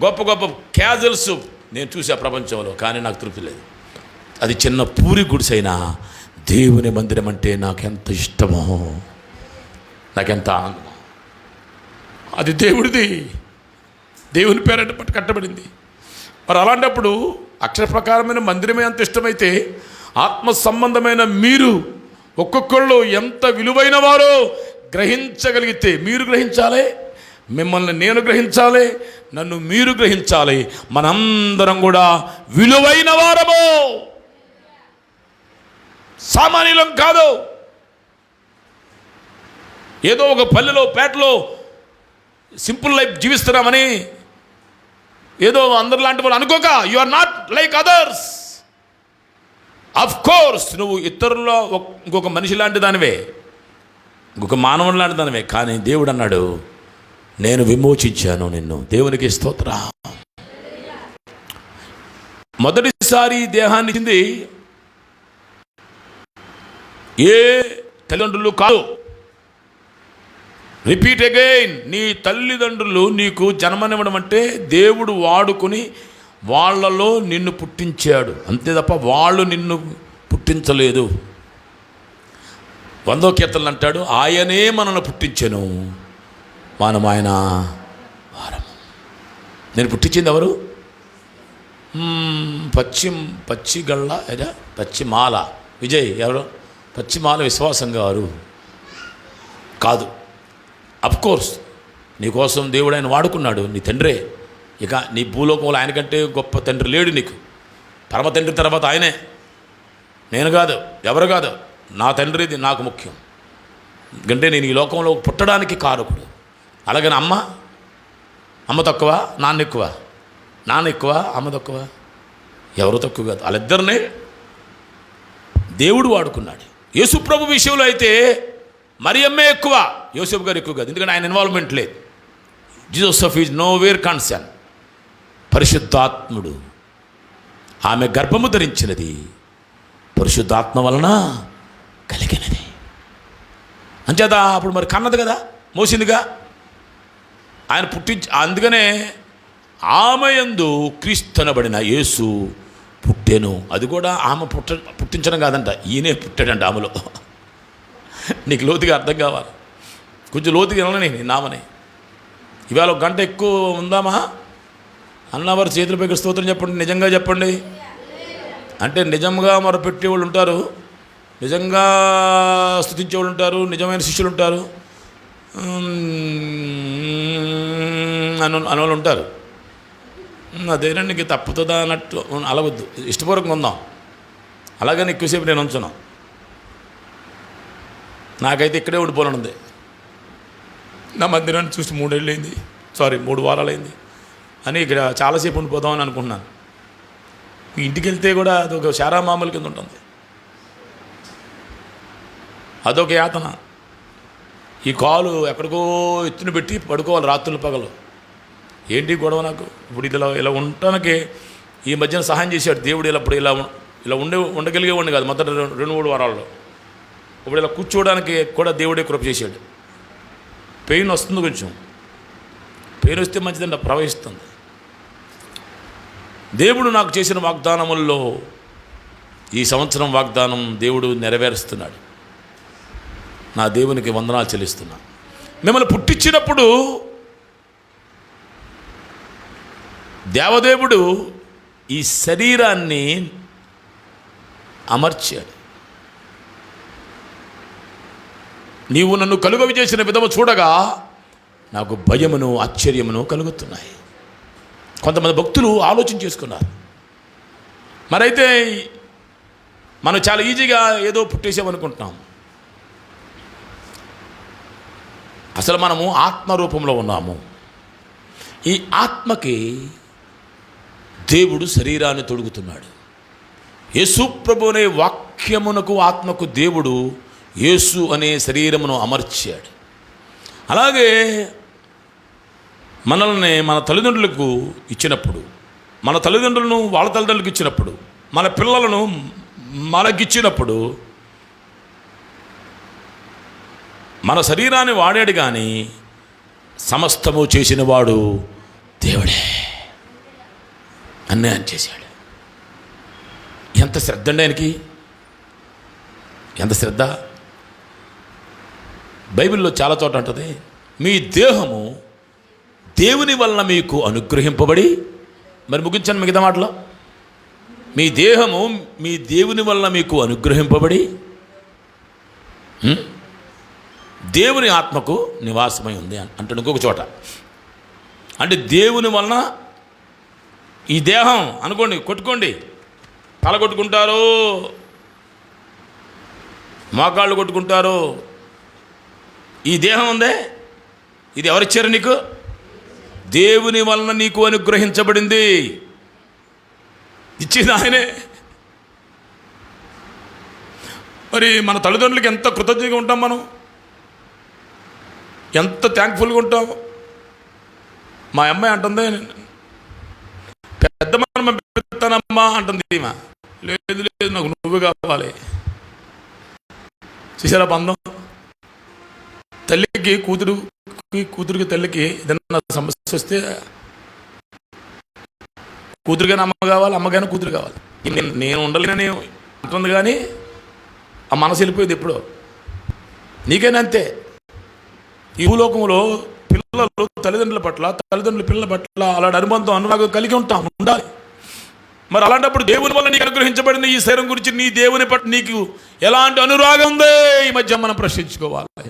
గొప్ప గొప్ప క్యాజల్స్ నేను చూసా ప్రపంచంలో, కానీ నాకు తృప్తి లేదు. అది చిన్న పూరి గుడిసైనా దేవుని మందిరం అంటే నాకెంత ఇష్టమో, నాకెంత ఆనందమో. అది దేవుడిది, దేవుని పేరంట పట్టు కట్టబడింది. మరి అలాంటప్పుడు అక్షర ప్రకారమైన మందిరమే అంత ఇష్టమైతే, ఆత్మ సంబంధమైన మీరు ఒక్కొక్కళ్ళు ఎంత విలువైన వారో గ్రహించగలిగితే, మీరు గ్రహించాలి, మిమ్మల్ని నేను గ్రహించాలి, నన్ను మీరు గ్రహించాలి. మనందరం కూడా విలువైన వారము, సామాన్యులం కాదు. ఏదో ఒక పల్లెలో, పేటలో సింపుల్ లైఫ్ జీవిస్తున్నామని ఏదో అందరిలాంటి వాళ్ళు అనుకోక, you are not like others. Of course నువ్వు ఇతరుల్లో ఇంకొక మనిషి లాంటి దానివే, ఇంకొక మానవుని లాంటి దానివే, కానీ దేవుడు అన్నాడు, నేను విమోచించాను నిన్ను. దేవునికి స్తోత్రం. మొదటిసారి దేహాన్ని ఇచ్చింది ఏ తల్లిదండ్రులు కాదు. రిపీట్ అగైన్, నీ తల్లిదండ్రులు నీకు జన్మనివ్వడం అంటే దేవుడు వాడుకొని వాళ్ళలో నిన్ను పుట్టించాడు అంతే తప్ప వాళ్ళు నిన్ను పుట్టించలేదు. 100వ కీర్తనలు అంటాడు, ఆయనే మనల్ని పుట్టించెను, మనం ఆయన వారం. నేను పుట్టించింది ఎవరు? పచ్చిగళ్ళ పచ్చిమాల విజయ్ ఎవరు? పచ్చిమాల విశ్వాసం గారు కాదు. అఫ్కోర్స్ నీకోసం దేవుడు ఆయన వాడుకున్నాడు, నీ తండ్రే. ఇక నీ భూలోకంలో ఆయనకంటే గొప్ప తండ్రి లేడు నీకు. పరమ తండ్రి తర్వాత ఆయనే, నేను కాదు, ఎవరు కాదు. నా తండ్రిది నాకు ముఖ్యం, ఎందుకంటే నేను ఈ లోకంలో పుట్టడానికి కారకుడు. అలాగని అమ్మ తక్కువ, నాన్న ఎక్కువ, నాన్న ఎక్కువ, అమ్మ తక్కువ, ఎవరు తక్కువ కాదు. వాళ్ళిద్దరినే దేవుడు వాడుకున్నాడు. యేసుప్రభు విషయంలో అయితే మరియమ్మే ఎక్కువ, యోసేపు గారు ఎక్కువ కాదు, ఎందుకంటే ఆయన ఇన్వాల్వ్మెంట్ లేదు. Joseph is know where concern. పరిశుద్ధాత్ముడు ఆమె గర్భము ధరించినది పరిశుద్ధాత్మ వలన కలిగినది. అంచేత అప్పుడు మరి కన్నది కదా, మోసిందిగా, ఆయన అందుకనే ఆమె యందు క్రీస్తనబడిన యేసు పుట్టెను. అది కూడా ఆమె పుట్టించడం కాదంట, ఈయనే పుట్టాడంట ఆమెలో. నీకు లోతుగా అర్థం కావాలి, కొంచెం లోతుగా వినని నామని. ఇవాళ ఒక గంట ఎక్కువ ఉందామా అన్నవారు చేతులు పైకి స్తోత్రం చెప్పండి, నిజంగా చెప్పండి. అంటే నిజంగా మొరపెట్టేవాళ్ళు ఉంటారు, నిజంగా స్తుతించేవాళ్ళు ఉంటారు, నిజమైన శిష్యులు ఉంటారు, అనేవాళ్ళు ఉంటారు. అదేనా నీకు తప్పుతుందా అన్నట్టు అలవద్దు, ఇష్టపూర్వకంగా ఉందాం. అలాగని ఎక్కువసేపు నేను ఉంచున్నాను. నాకైతే ఇక్కడే ఉండిపోనుంది. నా మందిరాన్ని చూసి 3 వారాలైంది అని ఇక్కడ చాలాసేపు ఉండిపోదామని అనుకుంటున్నాను. ఇంటికి వెళ్తే కూడా అదొక శారా మామూలు కింద ఉంటుంది, అదొక యాతన. ఈ కాలు ఎక్కడికో ఎత్తున పెట్టి పడుకోవాలి రాత్రులు పగలు. ఏంటి గొడవ నాకు? ఇప్పుడు ఇలా ఉండటానికి ఈ మధ్యన సహాయం చేశాడు దేవుడు. ఇలా ఉండగలిగేవాడిని కాదు మొదటి 2-3 వారాల్లో. ఇప్పుడు ఇలా కూర్చోవడానికి కూడా దేవుడే కృప చేశాడు. పెయిన్ వస్తుంది, కొంచెం పెయిన్ వస్తే మంచిదండి, ప్రవహిస్తుంది. దేవుడు నాకు చేసిన వాగ్దానముల్లో ఈ సంవత్సరం వాగ్దానం దేవుడు నెరవేరుస్తున్నాడు. నా దేవునికి వందనాలు చెల్లిస్తున్నా. మిమ్మల్ని పుట్టించినప్పుడు దేవదేవుడు ఈ శరీరాన్ని అమర్చాడు. నీవు నన్ను కలుగవి చేసిన విధము చూడగా నాకు భయమును ఆశ్చర్యమును కలుగుతున్నాయి. కొంతమంది భక్తులు ఆలోచన చేసుకున్నారు. మరైతే మనం చాలా ఈజీగా ఏదో పుట్టేసామనుకుంటున్నాం. అసలు మనము ఆత్మరూపంలో ఉన్నాము. ఈ ఆత్మకి దేవుడు శరీరాన్ని తొడుగుతున్నాడు. యేసు ప్రభు అనే వాక్యమునకు ఆత్మకు దేవుడు యేసు అనే శరీరమును అమర్చాడు. అలాగే మనల్ని మన తల్లిదండ్రులకు ఇచ్చినప్పుడు, మన తల్లిదండ్రులను వాళ్ళ తల్లిదండ్రులకు ఇచ్చినప్పుడు, మన పిల్లలను మనకిచ్చినప్పుడు మన శరీరాన్ని వాడాడు. కానీ సమస్తము చేసినవాడు దేవుడే. అన్యాయం చేశాడు. ఎంత శ్రద్ధ అండి ఆయనకి, ఎంత శ్రద్ధ. బైబిల్లో చాలా చోట ఉంటుంది, మీ దేహము దేవుని వలన మీకు అనుగ్రహింపబడి, మరి ముగించండి మిగతా మాటలో, మీ దేహము మీ దేవుని వలన మీకు అనుగ్రహింపబడి దేవుని ఆత్మకు నివాసమై ఉంది అంటాడు ఇంకొక చోట. అంటే దేవుని వలన ఈ దేహం అనుకోండి, కొట్టుకోండి, తల కొట్టుకుంటారు, మోకాళ్ళు కొట్టుకుంటారు. ఈ దేహం ఉందే, ఇది ఎవరిచ్చారు నీకు? దేవుని వలన నీకు అనుగ్రహించబడింది. ఇచ్చింది ఆయనే. మరి మన తల్లిదండ్రులకి ఎంత కృతజ్ఞతగా ఉంటాం, మనం ఎంత థ్యాంక్ఫుల్గా ఉంటాం. మా అమ్మాయి అంటుంది, పెద్ద మనం పెడతానమ్మా అంటుంది. ఈమె లేదు లేదు నాకు నువ్వు కావాలి. చూసారా బంధం? తల్లికి కూతురికి తల్లికి ఏదన్నా సమస్య వస్తే కూతురుగానే అమ్మ కావాలి, అమ్మగానే కూతురు కావాలి. నేను ఉండలేనని అంటుంది, కానీ ఆ మనసు వెళ్ళిపోయింది ఎప్పుడో. నీకైనా అంతే. ఈ భూలోకంలో పిల్లలు తల్లిదండ్రుల పట్ల, తల్లిదండ్రుల పిల్లల పట్ల అలాంటి అనుబంధం, అనురాగం కలిగి ఉండాలి. మరి అలాంటప్పుడు దేవుని వల్ల నీకు అనుగ్రహించబడిన ఈ శరీరం గురించి నీ దేవుని పట్ల నీకు ఎలాంటి అనురాగం ఉందే ఈ మధ్య మనం ప్రశ్నించుకోవాలి.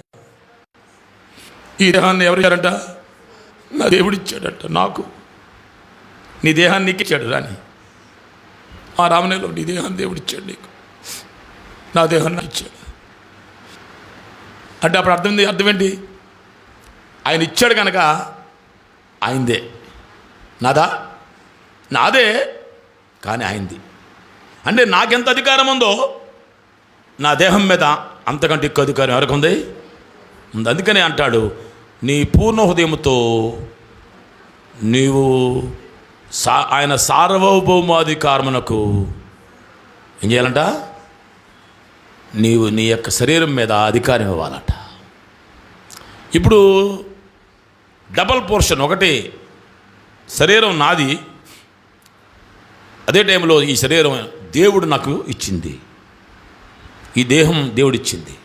ఈ దేహాన్ని ఎవరు ఇచ్చారంట? నా దేవుడు ఇచ్చాడంట నాకు. నీ దేహాన్ని నీకు ఇచ్చాడు రాని ఆ రామనేలో, నీ దేహాన్ని దేవుడు ఇచ్చాడు నీకు, నా దేహాన్ని నాకు ఇచ్చాడు అంటే అప్పుడు అర్థం ఏంటి? ఆయన ఇచ్చాడు కనుక ఆయనదే. నాదే కానీ ఆయనది. అంటే నాకెంత అధికారం ఉందో నా దేహం మీద అంతకంటే ఎక్కువ అధికారం ఎవరికి ఉంది? అందుకనే అంటాడు, నీ పూర్ణ హృదయంతో నీవు ఆయన సార్వభౌమాధికారమునకు ఏం చేయాలంట? నీవు నీ యొక్క శరీరం మీద అధికారం ఇవ్వాలట. ఇప్పుడు డబల్ పోర్షన్, ఒకటి శరీరం నాది, అదే టైంలో ఈ శరీరం దేవుడు నాకు ఇచ్చింది, ఈ దేహం దేవుడు ఇచ్చింది.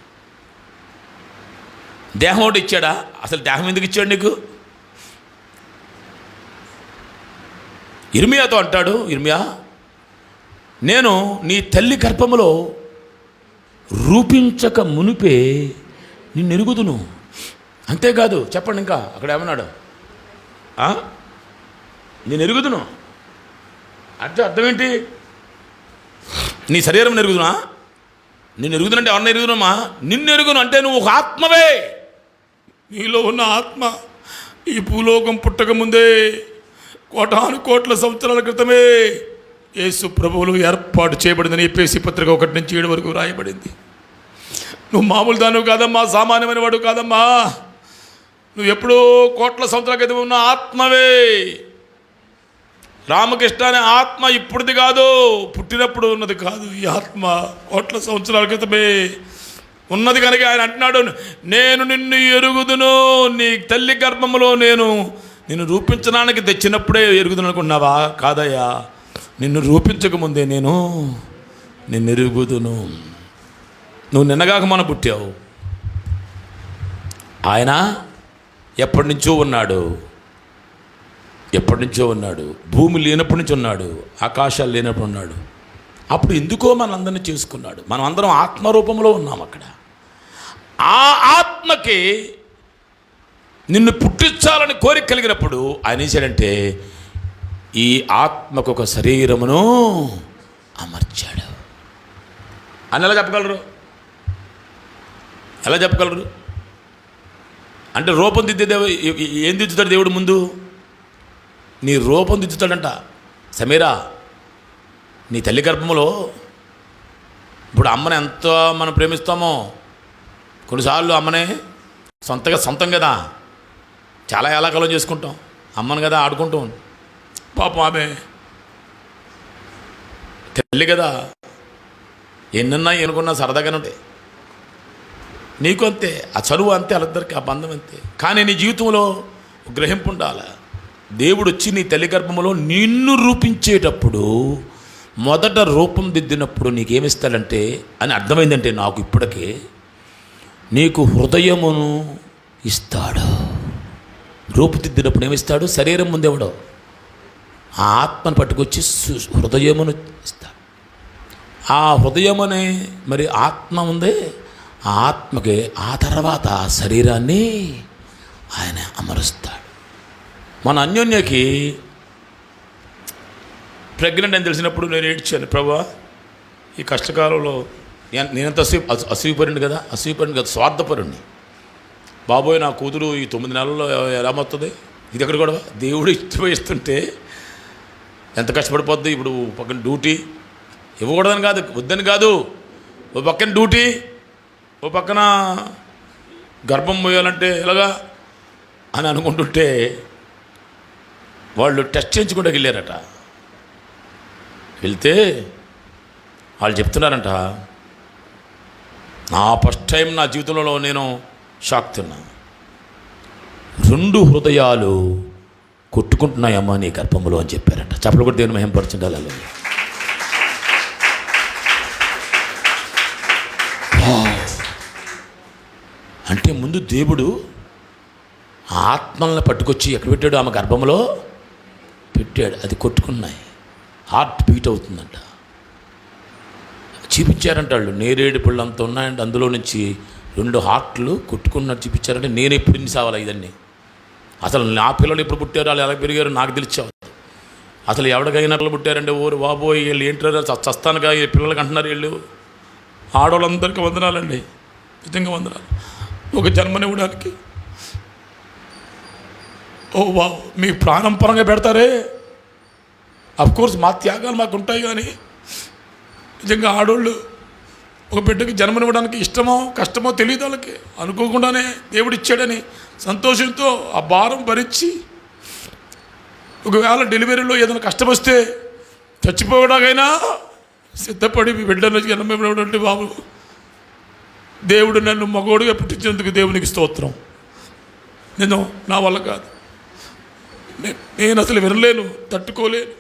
దేహం ఒకటి ఇచ్చాడా? అసలు దేహం ఎందుకు ఇచ్చాడు నీకు? ఇర్మియాతో అంటాడు, ఇర్మియా, నేను నీ తల్లి గర్భములో రూపించక మునిపే నిన్ను ఎరుగుదును. అంతేకాదు, చెప్పండి ఇంకా అక్కడ ఏమన్నాడు? నేను ఎరుగుదును అంటే అర్థం ఏంటి? నీ శరీరం ఎరుగుదునా? నిన్ను ఎరుగుదునంటే ఎవరిని ఎరుగుదునమ్మా? నిన్ను ఎరుగును అంటే నువ్వు ఒక ఆత్మవే. నీలో ఉన్న ఆత్మ ఈ భూలోకం పుట్టక ముందే కోటాను కోట్ల సంవత్సరాల క్రితమే యేసు ప్రభువులు ఏర్పాటు చేయబడిందని ఎఫెసీ పత్రిక 1-7 వరకు రాయబడింది. నువ్వు మామూలు దానివి కాదమ్మా, సామాన్యమైన వాడు కాదమ్మా. నువ్వు ఎప్పుడో కోట్ల సంవత్సరాల క్రితం ఉన్న ఆత్మవే. రామకృష్ణ అనే ఆత్మ ఇప్పుడుది కాదు, పుట్టినప్పుడు ఉన్నది కాదు. ఈ ఆత్మ కోట్ల సంవత్సరాల క్రితమే ఉన్నది కనుక ఆయన అంటున్నాడు, నేను నిన్ను ఎరుగుదును. నీ తల్లి గర్భములో నేను నిన్ను రూపించడానికి తెచ్చినప్పుడే ఎరుగుదును అనుకున్నావా? కాదయ్యా, నిన్ను రూపించకముందే నేను నిన్ను ఎరుగుదును. నువ్వు నిన్నగాక మన పుట్టావు. ఆయన ఎప్పటి నుంచో ఉన్నాడు, ఎప్పటి నుంచో ఉన్నాడు. భూమి లేనప్పటి నుంచి ఉన్నాడు, ఆకాశాలు లేనప్పుడు ఉన్నాడు. అప్పుడు ఎందుకో మనందరినీ చేసుకున్నాడు. మనం అందరం ఆత్మరూపంలో ఉన్నాం అక్కడ. ఆ ఆత్మకి నిన్ను పుట్టించాలని కోరిక కలిగినప్పుడు ఆయన ఏం చేశాడంటే ఈ ఆత్మకు ఒక శరీరమును అమర్చాడు అని ఎలా చెప్పగలరు? ఎలా చెప్పగలరు? అంటే రూపం దిద్దే ఏం దిద్దుతాడు దేవుడు? ముందు నీ రూపం దిద్దుతాడంట. సమీరా, నీ తల్లి గర్భంలో ఇప్పుడు అమ్మని ఎంత మనం ప్రేమిస్తామో, కొన్నిసార్లు అమ్మనే సొంతం కదా, చాలా ఏలాకాలం చేసుకుంటాం. అమ్మను కదా ఆడుకుంటాం. పాపం ఆమె తల్లి కదా, ఎన్నన్నా ఎనుకున్నా సరదాగానే ఉంటాయి. నీకు అంతే, ఆ చదువు అంతే, వాళ్ళిద్దరికి ఆ బంధం అంతే. కానీ నీ జీవితంలో గ్రహింపు ఉండాలి. దేవుడు వచ్చి నీ తల్లి గర్భంలో నిన్ను రూపించేటప్పుడు, మొదట రూపం దిద్దినప్పుడు నీకేమిస్తాడంటే అని అర్థమైందంటే నాకు ఇప్పటికే, నీకు హృదయమును ఇస్తాడు. రూపుదిద్దినప్పుడు ఏమిస్తాడు? శరీరం ముందేవాడు ఆ ఆత్మను పట్టుకొచ్చి హృదయమును ఇస్తాడు. ఆ హృదయమనే మరి ఆత్మ ఉందే, ఆ ఆత్మకి ఆ తర్వాత ఆ శరీరాన్ని ఆయన అమరుస్తాడు. మన అన్యోన్యకి ప్రెగ్నెంట్ అని తెలిసినప్పుడు నేను ఏడ్చాను, ప్రభువా ఈ కష్టకాలంలో నేనంత అసూయపరుణ్ణి కదా, స్వార్థపరుణ్ణి. బాబోయ్, నా కూతురు ఈ 9 నెలల్లో ఎలా మొత్తుంది? ఇది ఎక్కడ కూడా దేవుడు ఇష్టపోయిస్తుంటే ఎంత కష్టపడిపోద్ది. ఇప్పుడు పక్కన డ్యూటీ ఇవ్వకూడదని కాదు, వద్దని కాదు, ఓ పక్కన డ్యూటీ, ఓ పక్కన గర్భం మోయాలంటే ఎలాగా అని అనుకుంటుంటే వాళ్ళు టెస్ట్ చేయించుకుంటూ వెళ్ళారట. వెళ్తే వాళ్ళు చెప్తున్నారంట, నా ఫస్ట్ టైం నా జీవితంలో నేను షాక్ తిన్నా. 2 హృదయాలు కొట్టుకుంటున్నాయమ్మా నీ గర్భంలో అని చెప్పారట. చెప్పలు కూడా దేవుని మహింపరచుండాలి. అంటే ముందు దేవుడు ఆత్మలను పట్టుకొచ్చి ఎక్కడ పెట్టాడు? ఆమె గర్భంలో పెట్టాడు. అది కొట్టుకున్నాయి, హార్ట్ బీట్ అవుతుందంట. చూపించారంట వాళ్ళు, నేరేడు పళ్ళు అంత ఉన్నాయంటే అందులో నుంచి 2 హార్ట్లు కొట్టుకున్నట్టు చూపించారంటే నేను ఎప్పుడు ఇన్ని సావాలి ఇదన్నీ. అసలు నా పిల్లలు ఎప్పుడు పుట్టారు, వాళ్ళు ఎలా పెరిగారు నాకు తెలిసావు. అసలు ఎవరికైనట్లు పుట్టారంటే ఓరు బాబోయ్ వీళ్ళు ఏంటారు చస్తానుగా ఈ పిల్లలకి అంటున్నారు. వీళ్ళు ఆడవాళ్ళందరికీ వందనాలండి, నిజంగా వందనాలు. ఒక జన్మనివ్వడానికి ఓ వా మీ ప్రాణం పరంగా పెడతారే. అఫ్కోర్స్ మా త్యాగాలు మాకు ఉంటాయి, కానీ నిజంగా ఆడవాళ్ళు ఒక బిడ్డకి జన్మనివ్వడానికి ఇష్టమో కష్టమో తెలియదు వాళ్ళకి. అనుకోకుండానే దేవుడు ఇచ్చాడని సంతోషంతో ఆ భారం భరించి ఒకవేళ డెలివరీలో ఏదైనా కష్టం వస్తే చచ్చిపోవడానికైనా సిద్ధపడి బిడ్డను జన్మటువంటి బాబు, దేవుడు నన్ను మగోడుగా పుట్టించినందుకు దేవునికి స్తోత్రం. నేను నా వల్ల కాదు, నేను అసలు వినలేను, తట్టుకోలేను,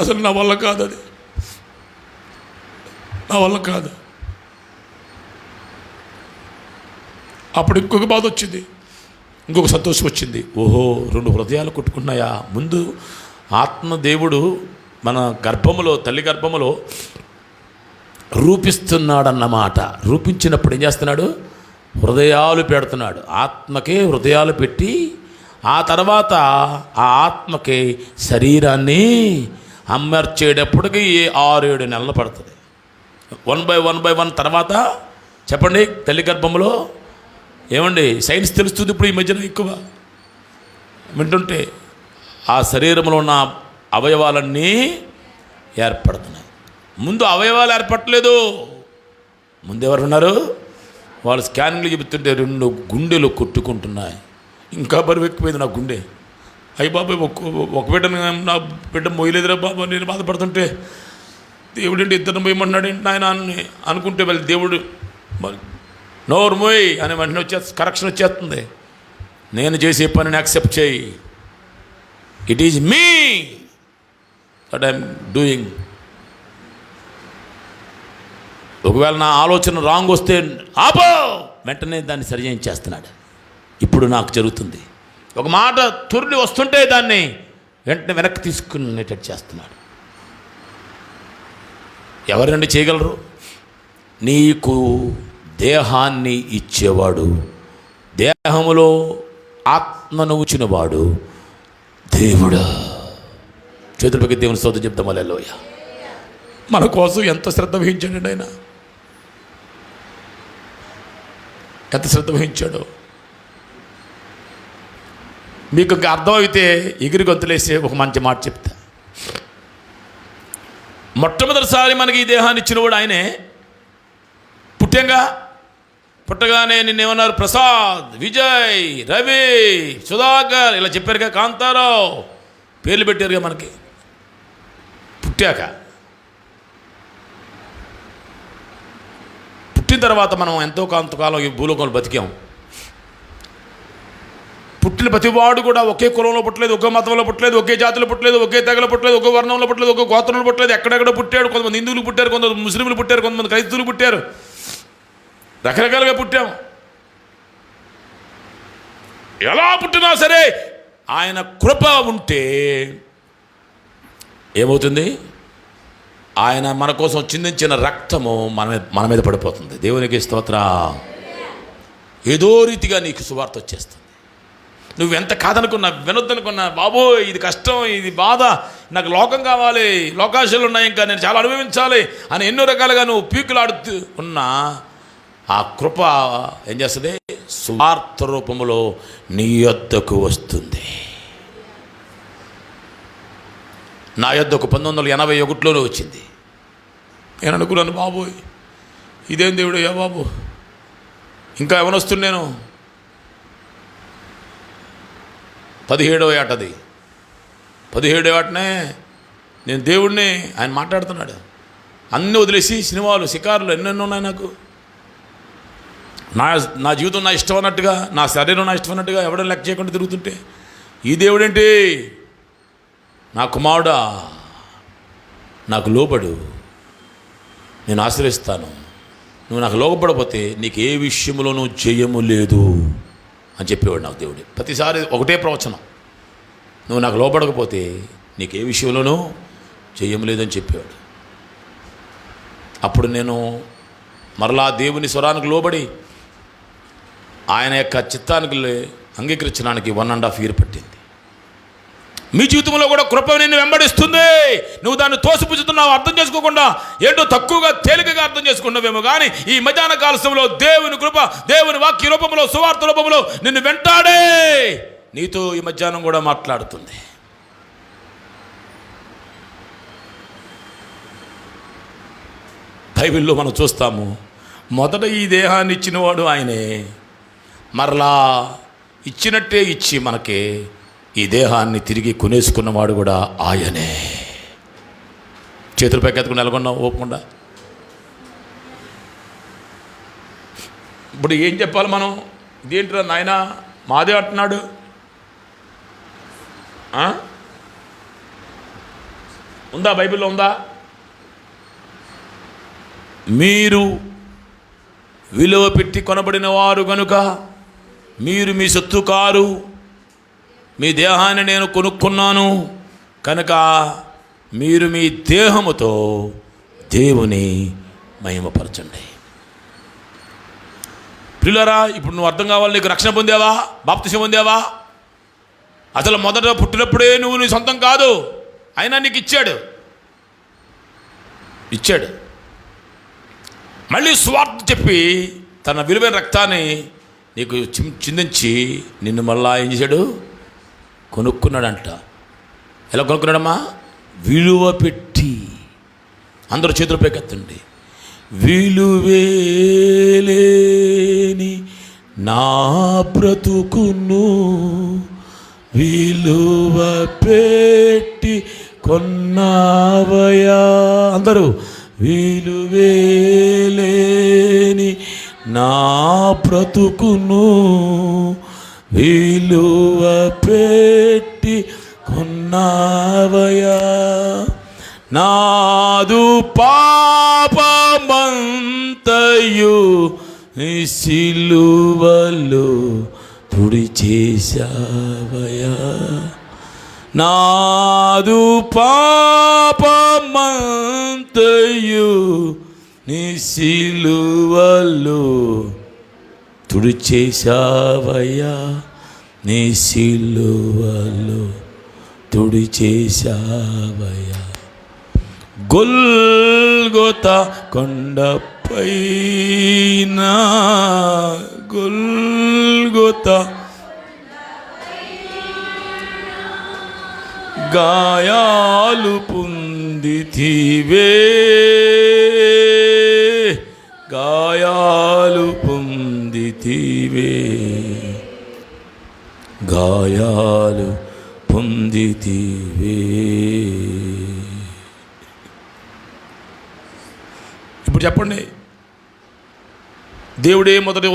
అసలు నా వల్ల కాదు, అది నా వల్ల కాదు. అప్పుడు ఇంకొక బాధ వచ్చింది, ఇంకొక సంతోషం వచ్చింది. ఓహో, 2 హృదయాలు కొట్టుకున్నాయా? ముందు ఆత్మదేవుడు మన గర్భములో, తల్లి గర్భములో రూపిస్తున్నాడన్నమాట. రూపించినప్పుడు ఏం చేస్తున్నాడు? హృదయాలు పెడుతున్నాడు. ఆత్మకే హృదయాలు పెట్టి ఆ తర్వాత ఆ ఆత్మకి శరీరాన్ని అమర్చేటప్పటికి 6-7 నెలలు పడుతుంది. 1 by 1 తర్వాత చెప్పండి, తల్లి గర్భంలో ఏమండి సైన్స్ తెలుస్తుంది ఇప్పుడు ఈ మధ్యన ఎక్కువ వింటుంటే. ఆ శరీరంలో ఉన్న అవయవాలన్నీ ఏర్పడుతున్నాయి. ముందు అవయవాలు ఏర్పడలేదు. ముందు ఎవరు ఉన్నారు? వాళ్ళు స్కానింగ్లు చెబుతుంటే 2 గుండెలు కొట్టుకుంటున్నాయి. ఇంకా బరువు ఎక్కువైంది నా గుండె. అయ్యి బాబాయ్, ఒక బిడ్డను నా బిడ్డ మొయ్యలేదురా బాబా, నేను బాధపడుతుంటే దేవుడు ఇద్దరిని మొయ్యమన్నాడు ఏంటి నాయన అని అనుకుంటే మళ్ళీ దేవుడు నోరు మోయ్ అని వెంటనే కరెక్షన్ వచ్చేస్తుంది. నేను చేసే పనిని యాక్సెప్ట్ చేయి. It is me that I'm doing. ఒకవేళ నా ఆలోచన రాంగ్ వస్తే ఆపో, వెంటనే దాన్ని సరి చేస్తున్నాడు. ఇప్పుడు నాకు జరుగుతుంది. ఒక మాట తుర్లి వస్తుంటే దాన్ని వెంటనే వెనక్కి తీసుకునేటట్టు చేస్తున్నాడు. ఎవరండి చేయగలరు? నీకు దేహాన్ని ఇచ్చేవాడు, దేహములో ఆత్మను ఉంచినవాడు దేవుడా. చేతులపైకి దేవుని స్తోత్రం చెప్తాం. హల్లెలూయా. మన కోసం ఎంత శ్రద్ధ వహించాడండి ఆయన, ఎంత శ్రద్ధ వహించాడో. మీకు ఇంకా అర్థమైతే ఎగిరి గొంతులేసే ఒక మంచి మాట చెప్తా. మొట్టమొదటిసారి మనకి ఈ దేహాన్ని ఇచ్చినవాడు ఆయనే. పుట్టగానే నిన్నేమన్నారు? ప్రసాద్, విజయ్, రవి, సుధాకర్ ఇలా చెప్పారుగా, కాంతారావు పేర్లు పెట్టారుగా మనకి. పుట్టిన తర్వాత మనం ఎంతో కొంతకాలం ఈ భూలోకంలో బతికాం. పుట్టిన ప్రతివాడు కూడా ఒకే కులంలో పుట్టలేదు, ఒకే మతంలో పుట్టలేదు, ఒకే జాతిలో పుట్టలేదు, ఒకే తెగలో పుట్టలేదు, ఒకే వర్ణంలో పుట్టలేదు, ఒకే గోత్రంలో పుట్టలేదు. ఎక్కడెక్కడ పుట్టాడు. కొంతమంది హిందువులు పుట్టారు, కొంతమంది ముస్లింలు పుట్టారు, కొంతమంది క్రైస్తవులు పుట్టారు. రకరకాలుగా పుట్టాం. ఎలా పుట్టినా సరే ఆయన కృప ఉంటే ఏమవుతుంది? ఆయన మన కోసం చిందించిన రక్తము మన మీద పడిపోతుంది. దేవునికి స్తోత్రం. ఏదో రీతిగా నీకు సువార్త వచ్చేస్తుంది. నువ్వెంత కాదనుకున్నా, వినొద్దనుకున్నా, బాబోయ్ ఇది కష్టం, ఇది బాధ, నాకు లోకం కావాలి, లోకాశాలు ఉన్నాయి, ఇంకా నేను చాలా అనుభవించాలి అని ఎన్నో రకాలుగా నువ్వు పీకులాడుతూ ఉన్నా ఆ కృప ఏం చేస్తుంది? సువార్త రూపంలో నీ యొద్దకు వస్తుంది. నా యొద్దకు 1981లో వచ్చింది. నేను అనుకున్నాను, బాబోయ్ ఇదేం దేవుడయ్యా బాబు, ఇంకా ఏమనొస్తుంది. నేను 17వ ఏటది. 17వ ఏటనే నేను దేవుడిని, ఆయన మాట్లాడుతున్నాడు. అన్నీ వదిలేసి సినిమాలు, షికారులు ఎన్నెన్నో ఉన్నాయి నాకు. నా జీవితం నా ఇష్టం అన్నట్టుగా, నా శరీరం నా ఇష్టం అన్నట్టుగా ఎవడో లెక్క చేయకుండా తిరుగుతుంటే ఈ దేవుడేంటి? నా కుమారుడా, నాకు లోబడు, నేను ఆశ్రయిస్తాను, నువ్వు నాకు లోబడపోతే నీకు ఏ విషయంలోనూ జయము లేదు అని చెప్పేవాడు నాకు దేవుడు. ప్రతిసారి ఒకటే ప్రవచనం, నువ్వు నాకు లోబడకపోతే నీకు ఏ విషయంలోనూ జయము లేదని చెప్పేవాడు. అప్పుడు నేను మరలా దేవుని స్వరానికి లోబడి ఆయన యొక్క చిత్తానికి అంగీకరించడానికి 1.5 years పట్టింది. మీ జీవితంలో కూడా కృప నిన్ను వెంబడిస్తుంది. నువ్వు దాన్ని తోసిపుచ్చుతున్నావు, అర్థం చేసుకోకుండా ఏంటో తక్కువగా తేలికగా అర్థం చేసుకున్నావేమో. కానీ ఈ మధ్యాహ్న కాలశంలో దేవుని కృప, దేవుని వాక్య రూపంలో, సువార్త రూపంలో నిన్ను వెంటాడే నీతో ఈ మధ్యాహ్నం కూడా మాట్లాడుతుంది. బైబిల్లో మనం చూస్తాము, మొదట ఈ దేహాన్ని ఇచ్చినవాడు ఆయనే, మరలా ఇచ్చినట్టే ఇచ్చి మనకి ఈ దేహాన్ని తిరిగి కొనేసుకున్నవాడు కూడా ఆయనే. చేతులు పైకెత్తుకుని నెలకొన్నావు ఓపకుండా. ఇప్పుడు ఏం చెప్పాలి మనం? ఇదేంటిరా నాయన మాదే అంటున్నాడు. ఉందా? బైబిల్లో ఉందా? మీరు విలువ పెట్టి కొనబడిన వారు కనుక మీరు మీ సొత్తు కారు, మీ దేహాన్ని నేను కొనుక్కున్నాను కనుక మీరు మీ దేహముతో దేవుని మహిమపరచండి. ప్రియులారా, ఇప్పుడు నువ్వు అర్థం కావాలి. నీకు రక్షణ పొందావా? బాప్తిసం పొందావా? అసలు మొదట పుట్టినప్పుడే నువ్వు నీ సొంతం కాదు, అయినా నీకు ఇచ్చాడు. మళ్ళీ స్వార్థ చెప్పి తన విలువైన రక్తాన్ని నీకు చిందించి నిన్ను మళ్ళా ఏం చేశాడు? కొనుక్కున్నాడంట. ఎలా కొనుక్కున్నాడమ్మా? విలువ పెట్టి. అందరూ చేతుల పైకెత్తండి. విలువేలేని నా బ్రతుకును విలువ పెట్టి కొన్నావయా. అందరూ విలువేలేని నా బ్రతుకును విలువ పెట్టి కొన్నావయా. నాదు పాపమంతయు సిలువలో తుడిచేశావయా. నాదు పాపమంతయు సిలువలో తుడిచేశావయ్యా. నీ సిలువలో తుడిచేశావయ్యా. గొల్గొతా కొండపైన గొల్గొతా గాయాలు పొందితివే, గాయాలు పొందితివే, గాయాలు పొందితివే. ఇప్పుడు చెప్పండి, దేవుడే మొదట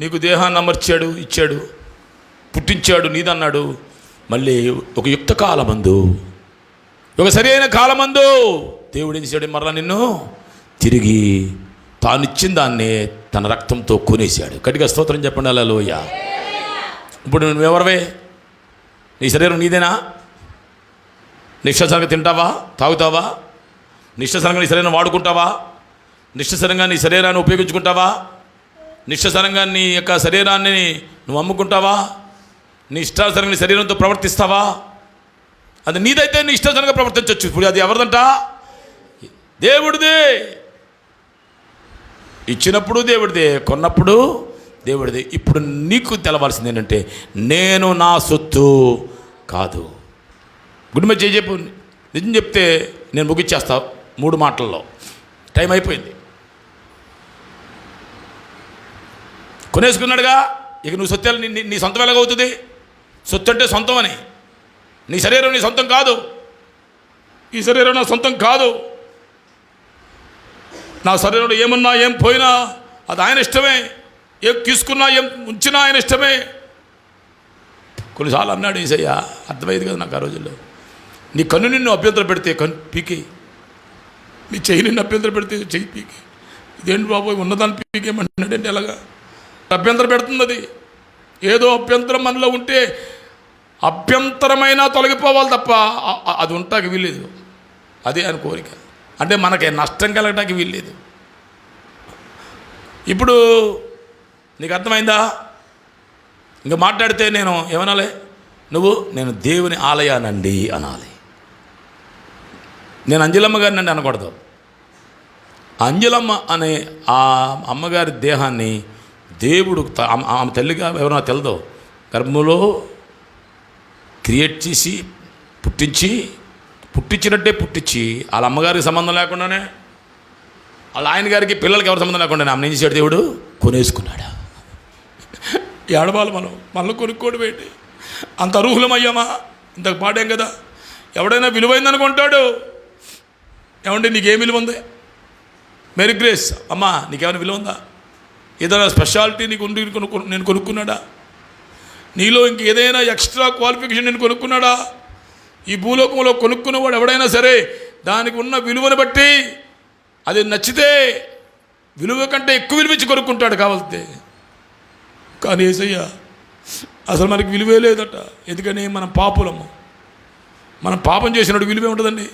నీకు దేహాన్ని అమర్చాడు, ఇచ్చాడు, పుట్టించాడు, నీదన్నాడు. మళ్ళీ ఒక యుక్త కాలమందు, ఒక సరైన కాలమందు దేవుడు ఏం చేశాడు? మరలా నిన్ను తిరిగి తానిచ్చిన దాన్నే తన రక్తంతో కొనేశాడు. గట్టిగా స్తోత్రం చెప్పండి. హల్లెలూయా. ఇప్పుడు నువ్వెవరవే? నీ శరీరం నీదేనా? నిష్ఠాసరంగా తింటావా, తాగుతావా? నిష్ఠాసరంగా నీ శరీరం వాడుకుంటావా? నిష్ఠాసరంగా నీ శరీరాన్ని ఉపయోగించుకుంటావా? నిష్ఠాసరంగా నీ యొక్క శరీరాన్ని నువ్వు అమ్ముకుంటావా? నీ ఇష్టానుసారంగా నీ శరీరంతో ప్రవర్తిస్తావా? అది నీదైతే నీ ఇష్టానుసారంగా ప్రవర్తించవచ్చు. ఇప్పుడు అది ఎవరిదంట? దేవుడిదే. ఇచ్చినప్పుడు దేవుడిదే, కొన్నప్పుడు దేవుడిదే. ఇప్పుడు నీకు తెలవాల్సింది ఏంటంటే, నేను నా సొత్తు కాదు. గుడి మీద చెప్పు. నిజం చెప్తే నేను ముగిచ్చేస్తా 3 మాటల్లో. టైం అయిపోయింది. కొనేసుకున్నాడుగా, ఇక నువ్వు సొత్తు నీ సొంతం ఎలాగవుతుంది? సొత్తు అంటే సొంతం అని. నీ శరీరం నీ సొంతం కాదు. ఈ శరీరం నా సొంతం కాదు. నా శరీరంలో ఏమున్నా ఏం పోయినా అది ఆయన ఇష్టమే. ఏం తీసుకున్నా ఏం ఉంచినా ఆయన ఇష్టమే. కొన్నిసార్లు అన్నాడు యేసయ్య, అర్థమైంది కదా నాకు ఆ రోజుల్లో. నీ కన్ను నిన్ను అభ్యంతరం పెడితే కన్ను పీకి, నీ చెయ్యి నిన్ను అభ్యంతరం పెడితే చెయ్యి పీకి. ఇదేంటి బాబోయ్, ఉన్నదాన్ని పీకేమంటున్నాడంటే ఎలాగా? అభ్యంతరం పెడుతుంది అది. ఏదో అభ్యంతరం మనలో ఉంటే అభ్యంతరమైనా తొలగిపోవాలి తప్ప అది ఉంటాకి వీల్లేదు. అదే ఆయన కోరిక. అంటే మనకి నష్టం కలగటానికి వీల్లేదు. ఇప్పుడు నీకు అర్థమైందా? ఇంకా మాట్లాడితే నేను ఏమనాలి? నేను దేవుని ఆలయానండి అనాలి. నేను అంజలమ్మ గారిని అండి అనకూడదు. అంజలమ్మ అనే ఆ అమ్మగారి దేహాన్ని దేవుడు ఆమె తల్లిగా ఎవరైనా తెలదో గర్భంలో క్రియేట్ చేసి పుట్టించినట్టే పుట్టించి వాళ్ళ అమ్మగారికి సంబంధం లేకుండానే వాళ్ళ ఆయన గారికి పిల్లలకి ఎవరి సంబంధం లేకుండా ఆమె ఏం చేశాడు? దేవుడు కొనేసుకున్నాడు. ఏడవాలి మనం కొనుక్కోవడం ఏంటి? అంత అర్హులమయ్యామా? ఇంతకు పాడాం కదా, ఎవడైనా విలువైందనుకుంటాడు. ఏమంటే నీకేం విలువ ఉంది? మేరీ గ్రేస్ అమ్మా, నీకేమైనా విలువ ఉందా? ఏదైనా స్పెషాలిటీ నీకు ఉండి నేను కొనుక్కున్నాడా? నీలో ఇంకేదైనా ఎక్స్ట్రా క్వాలిఫికేషన్ నేను కొనుక్కున్నాడా? ఈ భూలోకంలో కొనుక్కున్నవాడు ఎవడైనా సరే దానికి ఉన్న విలువను బట్టి అది నచ్చితే విలువ కంటే ఎక్కువ విలువ ఇచ్చి కొనుక్కుంటాడు కావాలితే. కానీ యేసయ్య అసలు మనకి విలువే లేదట. ఎందుకని? మనం పాపులము. మనం పాపం చేసినప్పుడు విలువే ఉంటుందండి.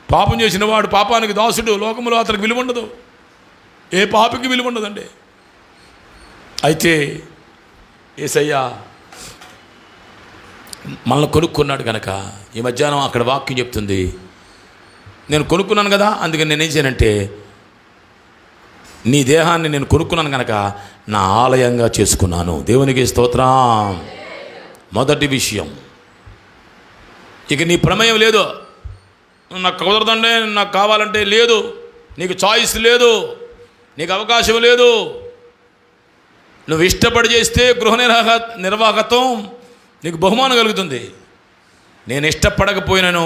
పాపం చేసిన వాడు పాపానికి దాసుడు. లోకంలో అతనికి విలువ ఉండదు. ఏ పాపికి విలువ ఉండదండి. అయితే యేసయ్య మనల్ని కొనుక్కున్నాడు కనుక ఈ మధ్యాహ్నం అక్కడ వాక్యం చెప్తుంది, నేను కొనుక్కున్నాను కదా, అందుకని నేనేం చేయనంటే నీ దేహాన్ని నేను కొనుక్కున్నాను కనుక నా ఆలయంగా చేసుకున్నాను. దేవునికి స్తోత్రం. మొదటి విషయం, ఇక నీ ప్రమేయం లేదు. నాకు కుదరదండి, నాకు కావాలంటే లేదు, నీకు చాయిస్ లేదు, నీకు అవకాశం లేదు. నువ్వు ఇష్టపడి చేస్తే గృహ నిర్వాహకత్వం నీకు బహుమానం కలుగుతుంది. నేను ఇష్టపడకపోయినాను,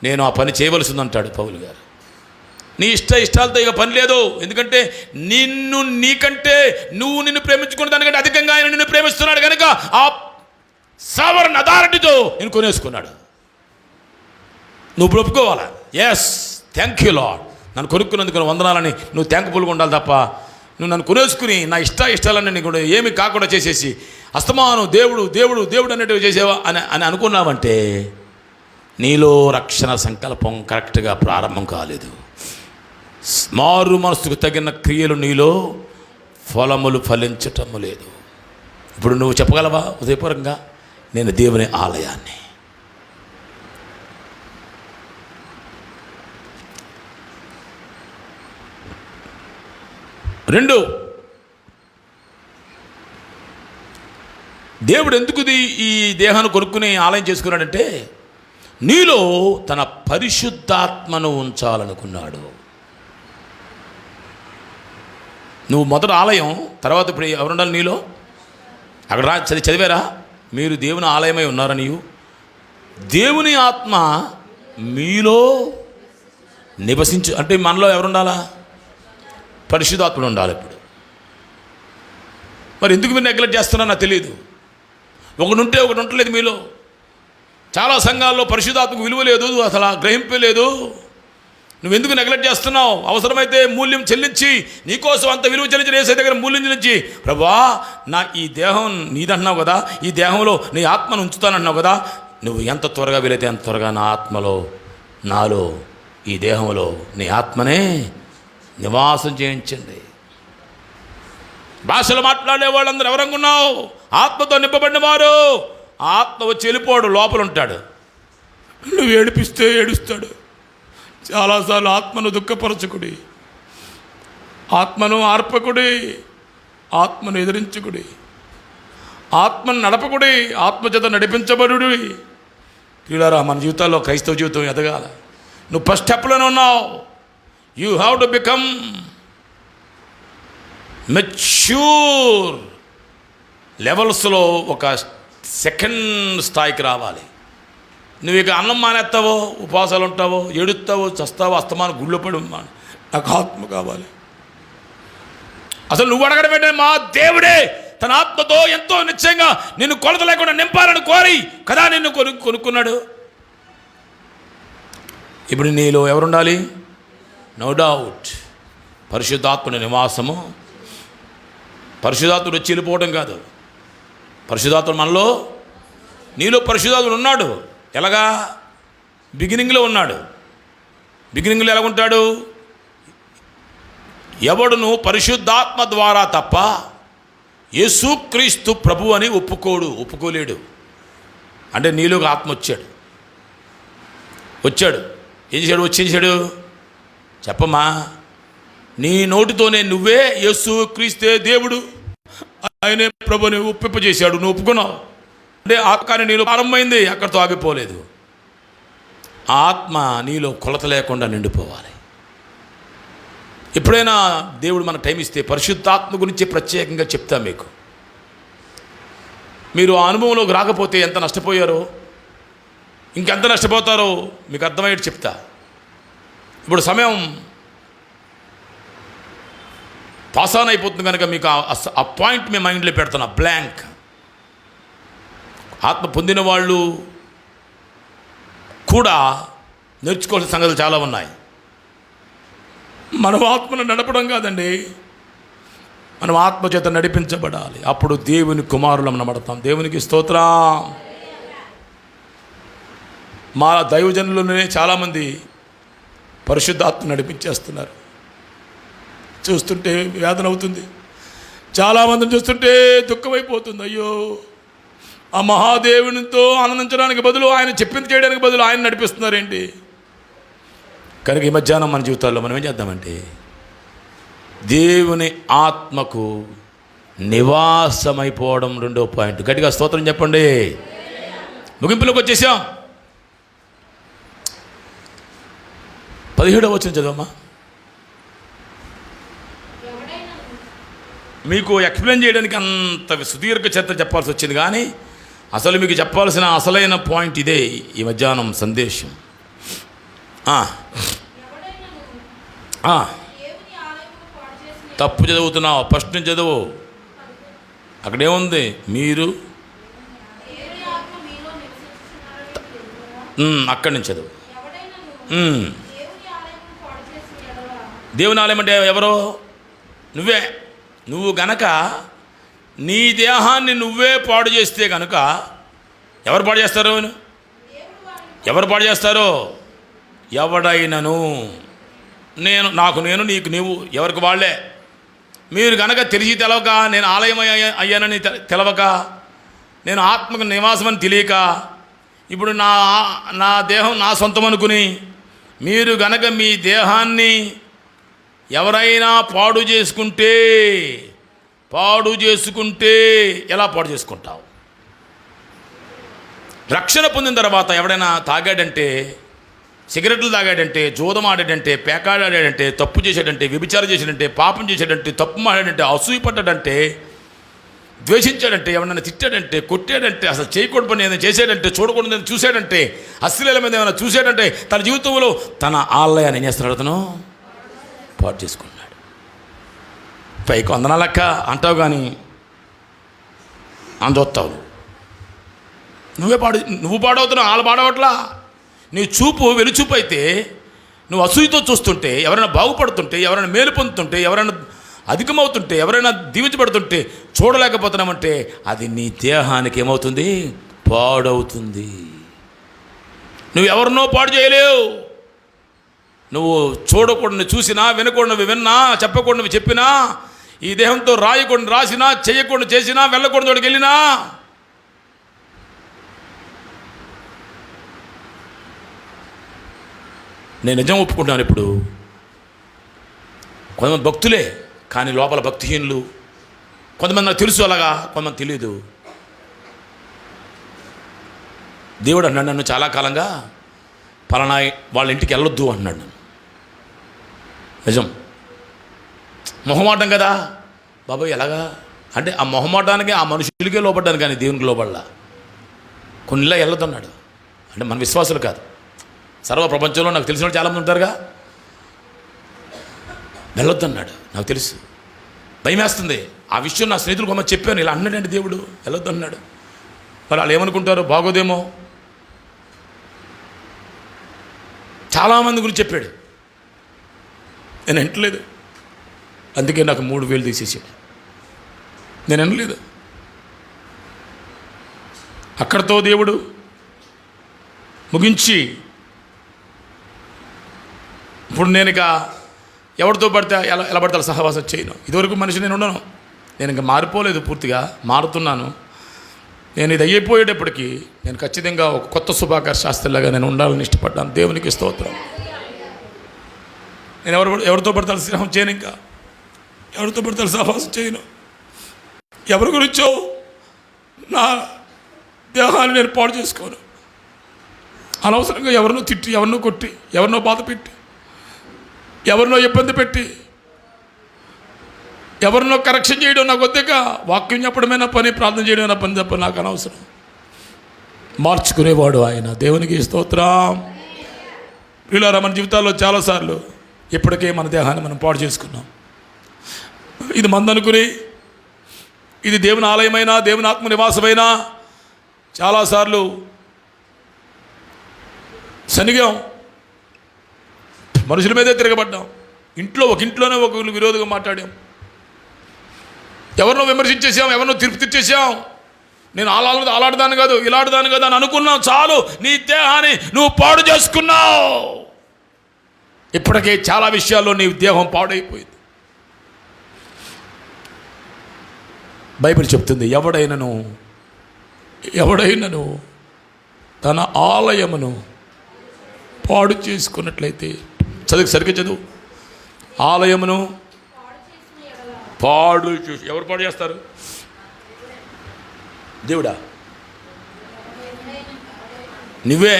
నేను ఆ పని చేయవలసింది అంటాడు పౌలు గారు. నీ ఇష్టాలతో ఇక పని లేదు. ఎందుకంటే నీకంటే నువ్వు నిన్ను ప్రేమించుకున్న దానికంటే అధికంగా ఆయన నిన్ను ప్రేమిస్తున్నాడు కనుక ఆ సావరణ అథారిటీతో నేను కొనేసుకున్నాడు. నువ్వు ఒప్పుకోవాలా? ఎస్, థ్యాంక్ యూ లార్డ్, నన్ను కొనుక్కున్నందుకు వందనాలని నువ్వు థ్యాంక్ఫుల్గా ఉండాలి తప్ప నువ్వు నన్ను కొనేసుకుని నా ఇష్టాలన్నీ నీకు ఏమి కాకుండా చేసేసి అస్తమానం దేవుడు దేవుడు దేవుడు అన్నట్టు చేసేవా అని అనుకున్నావంటే నీలో రక్షణ సంకల్పం కరెక్ట్గా ప్రారంభం కాలేదు. మారు మనసుకు తగిన క్రియలు నీలో ఫలములు ఫలించటము లేదు. ఇప్పుడు నువ్వు చెప్పగలవా ఉదయపూర్వకంగా, నేను దేవుని ఆలయాన్ని? రెండు, దేవుడు ఎందుకు ఈ దేహాన్ని కొనుక్కుని ఆలయం చేసుకున్నాడంటే నీలో తన పరిశుద్ధాత్మను ఉంచాలనుకున్నాడు. నువ్వు మొదట ఆలయం, తర్వాత ఇప్పుడు ఎవరుండాలి నీలో? అక్కడ చదివారా? మీరు దేవుని ఆలయమై ఉన్నారని. దేవుని ఆత్మ మీలో నివసించు అంటే మనలో ఎవరుండాలా? పరిశుద్ధాత్ముడు ఉండాలి. ఇప్పుడు మరి ఎందుకు మీరు నెగ్లెక్ట్ చేస్తున్నారో నాకు తెలియదు. ఒకటి ఉంటే ఒకటి ఉండలేదు మీలో. చాలా సంఘాల్లో పరిశుద్ధాత్మకు విలువ లేదు, అసలు గ్రహింపే లేదు. నువ్వెందుకు నెగ్లెక్ట్ చేస్తున్నావు? అవసరమైతే మూల్యం చెల్లించి, నీకోసం అంత విలువ చెల్లించి యేసయ్య దగ్గర మూల్యం చెల్లించి, ప్రభువా నా ఈ దేహం నీదంటున్నావు కదా, ఈ దేహంలో నీ ఆత్మను ఉంచుతానంటున్నావు కదా, నువ్వు ఎంత త్వరగా వీలైతే అంత త్వరగా నా ఆత్మలో, నాలో, ఈ దేహంలో నీ ఆత్మనే నివాసం చేయించండి. భాషలు మాట్లాడే వాళ్ళందరూ ఎవరంగున్నావు? ఆత్మతో నింపబడిన వారు. ఆత్మ వచ్చి వెళ్ళిపోడు, లోపల ఉంటాడు. నువ్వు ఏడిపిస్తే ఏడుస్తాడు. చాలాసార్లు ఆత్మను దుఃఖపరచుకుడి, ఆత్మను ఆర్పకుడి, ఆత్మను ఎదిరించుకుడి, ఆత్మను నడపకుడి, ఆత్మచేత నడిపించబడుడి. ప్రియులారా, మన జీవితాల్లో క్రైస్తవ జీవితం ఎదగాల. నువ్వు ఫస్ట్ స్టెప్లోనే ఉన్నావు. You have to become mature లెవెల్స్లో ఒక సెకండ్ స్థాయికి రావాలి. నువ్వు ఇక అన్నం మానేస్తావో, ఉపవాసాలు ఉంటావో, ఏడుస్తావో, చస్తావో, అస్తమానం గుళ్ళో పడి నాకు ఆత్మ కావాలి. అసలు నువ్వు అడగడం ఏంటంటే మా దేవుడే తన ఆత్మతో ఎంతో నిశ్చయంగా నిన్ను కొలత లేకుండా నింపాలని కోరి కదా నిన్ను కొనుక్కున్నాడు. ఇప్పుడు నీలో ఎవరుండాలి? నో డౌట్ పరిశుద్ధాత్ముడి నివాసము. పరిశుద్ధాత్ముడు వచ్చి వెళ్ళిపోవడం కాదు. పరిశుద్ధాత్ముడు మనలో, నీలో పరిశుద్ధాత్ముడు ఉన్నాడు. ఎలాగా? బిగినింగ్లో ఉన్నాడు. బిగినింగ్లో ఎలాగుంటాడు? ఎవడును పరిశుద్ధాత్మ ద్వారా తప్ప యేసుక్రీస్తు ప్రభు అని ఒప్పుకోలేడు. అంటే నీలోకి ఆత్మ వచ్చాడు. ఏం చేశాడు? చెప్పమ్మా. నీ నోటితోనే నువ్వే యేసుక్రీస్తే దేవుడు, ఆయనే ప్రభుని ఒప్పింపజేశాడు, నువ్వు ఒప్పుకున్నావు అంటే కానీ నీలో ప్రారంభమైంది, అక్కడితో ఆగిపోలేదు. ఆత్మ నీలో కొలత లేకుండా నిండిపోవాలి. ఎప్పుడైనా దేవుడు మనకు టైం ఇస్తే పరిశుద్ధాత్మ గురించి ప్రత్యేకంగా చెప్తా మీకు. మీరు ఆ అనుభవంలోకి రాకపోతే ఎంత నష్టపోయారో, ఇంకెంత నష్టపోతారో మీకు అర్థమయ్యేది చెప్తా. ఇప్పుడు సమయం పాస్ ఆన్ అయిపోతుంది కనుక మీకు ఆ పాయింట్ మీ మైండ్లో పెడుతున్నా, బ్లాంక్. ఆత్మ పొందిన వాళ్ళు కూడా నేర్చుకోవాల్సిన సంగతులు చాలా ఉన్నాయి. మనం ఆత్మను నడపడం కాదండి, మనం ఆత్మ చేత నడిపించబడాలి. అప్పుడు దేవుని కుమారులం నడతాం. దేవునికి స్తోత్రం. మా దైవజనులనే చాలామంది పరిశుద్ధాత్మ నడిపించేస్తున్నారు. చూస్తుంటే వేదన అవుతుంది, చాలామందిని చూస్తుంటే దుఃఖమైపోతుంది. అయ్యో, ఆ మహాదేవునితో ఆనందించడానికి బదులు, ఆయన చెప్పింది చేయడానికి బదులు ఆయన నడిపిస్తున్నారేంటి? కనుక ఈ మధ్యాహ్నం మన జీవితాల్లో మనం ఏం చేద్దామంటే, దేవుని ఆత్మకు నివాసమైపోవడం రెండో పాయింట్. గట్టిగా స్తోత్రం చెప్పండి. ముగింపులోకి వచ్చేసాం. 17వ వచనం చదవమ్మా. మీకు ఎక్స్ప్లెయిన్ చేయడానికి అంత సుదీర్ఘ చరిత్ర చెప్పాల్సి వచ్చింది, కానీ అసలు మీకు చెప్పాల్సిన అసలైన పాయింట్ ఇదే ఈ మధ్యాహ్నం సందేశం. తప్పు చదువుతున్నావు, ఫస్ట్ నుంచి చదువు. అక్కడేముంది? మీరు అక్కడి నుంచి చదువు. దేవుని ఆలయం అంటే ఎవరో? నువ్వే. నువ్వు గనక నీ దేహాన్ని నువ్వే పాడు చేస్తే కనుక ఎవరు పాడు చేస్తారు? ఎవరు పాడు చేస్తారో? ఎవడైనను. నాకు నేను, నీకు నీవు, ఎవరికి వాళ్ళే. మీరు కనుక తెలిసి తెలవక, నేను ఆలయం అయ్యానని తెలవక, నేను ఆత్మకు నివాసమని తెలియక, ఇప్పుడు నా దేహం నా సొంతం అనుకుని మీరు గనక మీ దేహాన్ని ఎవరైనా పాడు చేసుకుంటే ఎలా పాడు చేసుకుంటావు? రక్షణ పొందిన తర్వాత ఎవడైనా తాగాడంటే, సిగరెట్లు తాగాడంటే, జూదం ఆడాడంటే, పేకాడాడంటే, తప్పు చేశాడంటే, వ్యభిచారం చేశాడంటే, పాపం చేశాడంటే, తప్పు మాడాడంటే, అసూయపడ్డాడంటే, ద్వేషించాడంటే, ఎవరైనా తిట్టాడంటే, కొట్టాడంటే, అసలు చేయకూడదు పని ఏదైనా చేశాడంటే, చూడకూడదని చూశాడంటే, అశ్లీల మీద ఏమైనా చూశాడంటే, తన జీవితంలో తన ఆలయాన్ని ఏం చేస్తున్నాడు? అతను పాడు చేసుకున్నాడు. పైకి వందనాలక్క అంటావు, కానీ అందొత్తావు. నువ్వు పాడవుతున్నావు, వాళ్ళు పాడవట్లా. నీ చూపు వెలుచూపు అయితే, నువ్వు అసూయతో చూస్తుంటే, ఎవరైనా బాగుపడుతుంటే, ఎవరైనా మేలు పొందుతుంటే, ఎవరైనా అధికమవుతుంటే, ఎవరైనా దీవించబడుతుంటే చూడలేకపోతున్నామంటే అది నీ దేహానికి ఏమవుతుంది? పాడవుతుంది. నువ్వు ఎవరినో పాడు చేయలేవు. నువ్వు చూడకూడని చూసినా, వినకూడనివి విన్నా, చెప్పకూడనివి చెప్పినా, ఈ దేహంతో రాయకూడని రాసినా, చేయకూడని చేసినా, వెళ్ళకూడని చోటికి వెళ్ళినా, నేను నిజం ఒప్పుకుంటాను. ఇప్పుడు కొంతమంది భక్తులే, కానీ లోపల భక్తిహీనులు. కొంతమంది నాకు తెలుసు అలాగా, కొంతమంది తెలియదు. దేవుడు అన్నాడు నన్ను చాలా కాలంగా, పలానా వాళ్ళ ఇంటికి వెళ్ళొద్దు అన్నాడు నన్ను. నిజం. మొహమాటం కదా బాబాయ్, ఎలాగా అంటే ఆ మొహమాటానికి ఆ మనుషులకే లోపడ్డాను, కానీ దేవునికి లోపడలా. కొన్నిలా వెళ్ళొద్దు అన్నాడు. అంటే మన విశ్వాసులు కాదు, సర్వ ప్రపంచంలో నాకు తెలిసిన వాళ్ళు చాలామంది ఉంటారుగా. వెళ్ళొద్దు అన్నాడు. నాకు తెలుసు, భయం వేస్తుంది. ఆ విషయం నా స్నేహితులు కొమ్మ చెప్పాను, ఇలా అన్నాడండి దేవుడు, వెళ్ళొద్దు అన్నాడు. మరి వాళ్ళు ఏమనుకుంటారు? బాగోదేమో. చాలామంది గురించి చెప్పాడు, నేను వింటలేదు. అందుకే నాకు 3,000 తీసేసాడు. నేను వినలేదు. అక్కడితో దేవుడు ముగించి, ఇప్పుడు నేను ఇక ఎవరితో పడితే ఎలా పడితే అలా సహవాసం చేయను. ఇదివరకు మనిషి నేను ఉండను. నేను ఇంకా మారిపోలేదు, పూర్తిగా మారుతున్నాను. నేను ఇది అయిపోయేటప్పటికీ నేను ఖచ్చితంగా ఒక కొత్త శుభాకర్ శాస్త్రిలాగా నేను ఉండాలని ఇష్టపడ్డాను. దేవునికి స్తోత్రం. నేను ఎవరితో పడతాను స్నేహం చేయను, ఇంకా ఎవరితో పడతాను సహవాసం చేయను. ఎవరి గురించో నా దేహాన్ని నేను పాడు చేసుకోను. అనవసరంగా ఎవరినో తిట్టి, ఎవరినో కొట్టి, ఎవరినో బాధ పెట్టి, ఎవరినో ఇబ్బంది పెట్టి, ఎవరినో కరెక్షన్ చేయడం నాకు వద్దక, వాక్యం చెప్పడమే నా పని, ప్రార్థన చేయడం నా పని తప్ప నాకు అనవసరం. మార్చుకునేవాడు ఆయన. దేవునికి స్తోత్రం. ప్రియులారా, మన జీవితాల్లో చాలాసార్లు ఇప్పటికే మన దేహాన్ని మనం పాడు చేసుకున్నాం. ఇది మందనుకుని, ఇది దేవుని ఆలయమైనా దేవుని ఆత్మ నివాసమైనా చాలాసార్లు శనిగాం, మనుషుల మీదే తిరగబడ్డాం. ఒక ఇంట్లోనే ఒకరు విరోధంగా మాట్లాడాం, ఎవరినో విమర్శించేసాం, ఎవరినో తీర్పు తెచ్చేసాం. నేను అలాడదాను కాదు, ఇలాడదాను కాదు అని అనుకున్నావు. చాలు, నీ దేహాన్ని నువ్వు పాడు చేసుకున్నావు. ఇప్పటికే చాలా విషయాల్లో నీ దేహం పాడైపోయింది. బైబిల్ చెప్తుంది, ఎవడైనను తన ఆలయమును పాడు చేసుకున్నట్లయితే, సరిగ్గా చదువు, ఆలయమును పాడు చేసి, ఎవరు పాడు చేస్తారు? దేవుడా, నువ్వే.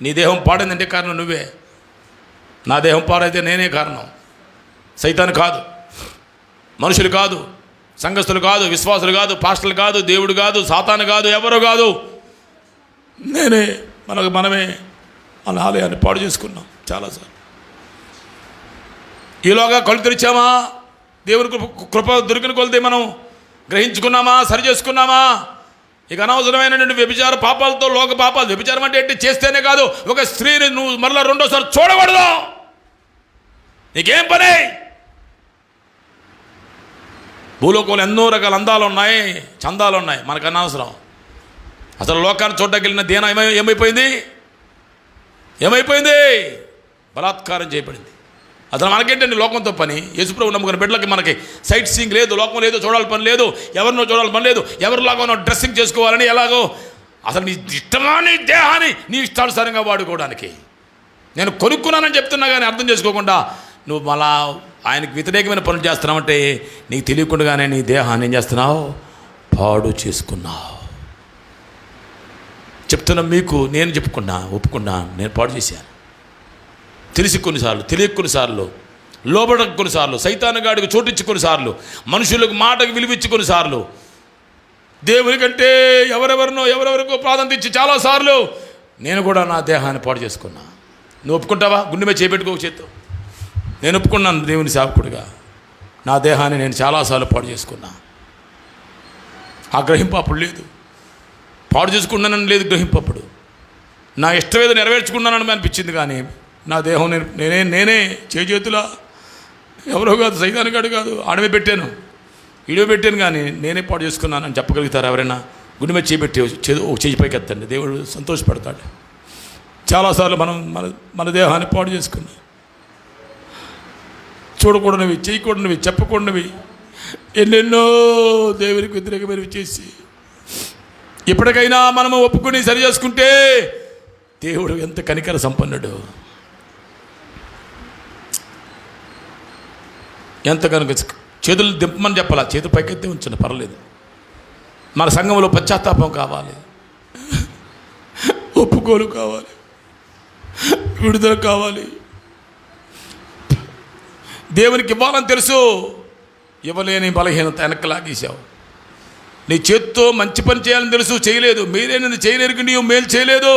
నీ దేహం పాడైందంటే కారణం నువ్వే. నా దేహం పాడైతే నేనే కారణం. సైతాను కాదు, మనుషులు కాదు, సంఘస్థులు కాదు, విశ్వాసులు కాదు, పాస్టర్లు కాదు, దేవుడు కాదు, సాతాను కాదు, ఎవరు కాదు, నేనే. మనమే మన ఆలయాన్ని పాడు చేసుకున్నాం చాలాసార్లు. ఈలోగా కళ్ళు తెరిచామా? దేవుని కృప దొరికిన కొలితే మనం గ్రహించుకున్నామా? సరి చేసుకున్నామా? ఇక అనవసరమైనటువంటి వ్యభిచార పాపాలతో, లోక పాపాలు. వ్యభిచారం అంటే ఏంటి? చేస్తేనే కాదు, ఒక స్త్రీని నువ్వు మరలా రెండోసారి చూడకూడదు. నీకేం పని? భూలోకంలో ఎన్నో రకాల అందాలు ఉన్నాయి, చందాలు ఉన్నాయి, మనకు అనవసరం. అసలు లోకాన్ని చూడడానికి వెళ్ళిన దేన ఏమైపోయింది? బలాత్కారం చేయబడింది. అసలు మనకేంటండి లోకంతో పని? యేసుప్రభు నమ్ముకున్న బిడ్డలకి మనకి సైట్ సీయింగ్ లేదు, లోకం లేదు, చూడాలి పని లేదు, ఎవరినో చూడాలి పని లేదు, ఎవరిలాగో డ్రెస్సింగ్ చేసుకోవాలని ఎలాగో. అసలు నీ ఇష్టమా నీ దేహాన్ని నీ ఇష్టానుసారంగా వాడుకోవడానికి నేను కొనుక్కున్నానని చెప్తున్నా కానీ అర్థం చేసుకోకుండా నువ్వు మళ్ళా ఆయనకు వ్యతిరేకమైన పనులు చేస్తున్నావంటే నీకు తెలియకుండానే నీ దేహాన్ని ఏం చేస్తున్నావు? పాడు చేసుకున్నావు. చెప్తున్నా మీకు, నేను ఒప్పుకున్నా, నేను పాడు చేశాను. తెలిసి కొన్నిసార్లు, తెలియక కొన్నిసార్లు, లోబడక కొన్నిసార్లు, సైతానుగాడికి చోటిచ్చి కొన్నిసార్లు, మనుషులకు మాటకు విలువిచ్చి కొన్నిసార్లు, దేవునికంటే ఎవరెవరికో ప్రాధాన్యత ఇచ్చి చాలాసార్లు నేను కూడా నా దేహాన్ని పాడు చేసుకున్నా. నువ్వు ఒప్పుకుంటావా? గుండె మీద చేపెట్టుకో చేత్తో. నేను ఒప్పుకున్నాను దేవుని సేవకుడిగా, నా దేహాన్ని నేను చాలాసార్లు పాడు చేసుకున్నా. ఆ గ్రహింపు అప్పుడు లేదు. పాడు చేసుకున్నానని లేదు గ్రహింపు అప్పుడు. నా ఇష్టమేదో నెరవేర్చుకున్నానని అనిపించింది. కానీ నా దేహం నేనే చేతులా, ఎవరో కాదు, సైతానుగాడు కాదు, ఆడమే పెట్టాను, ఈడమే పెట్టాను, కానీ నేనే పాడు చేసుకున్నానని చెప్పగలుగుతారు ఎవరైనా? గుండె మీద చేపెట్టి చేయి పైకి ఎత్తండి, దేవుడు సంతోషపడతాడు. చాలాసార్లు మనం మన దేహాన్ని పాడు చేసుకున్నాం. చూడకూడనివి, చేయకూడనివి, చెప్పకూడనివి ఎన్నెన్నో దేవునికి వ్యతిరేకమైనవి చేసి ఇప్పటికైనా మనము ఒప్పుకొని సరి చేసుకుంటే దేవుడు ఎంత కనికర సంపన్నుడు, ఎంత కనుక. చేతులు దింపమని చెప్పాలా? చేతులు పైకెత్తే ఉంచండి, పర్లేదు. మన సంఘంలో పశ్చాత్తాపం కావాలి, ఒప్పుకోలు కావాలి, విడుదల కావాలి. దేవునికి ఇవ్వాలని తెలుసు, ఇవ్వలేని బలహీనత వెనక్కి లాగేశావు. నీ చేత్తో మంచి పని చేయాలని తెలుసు, చేయలేదు. మీరేనది చేయలేరు, నీవు మేలు చేయలేదు.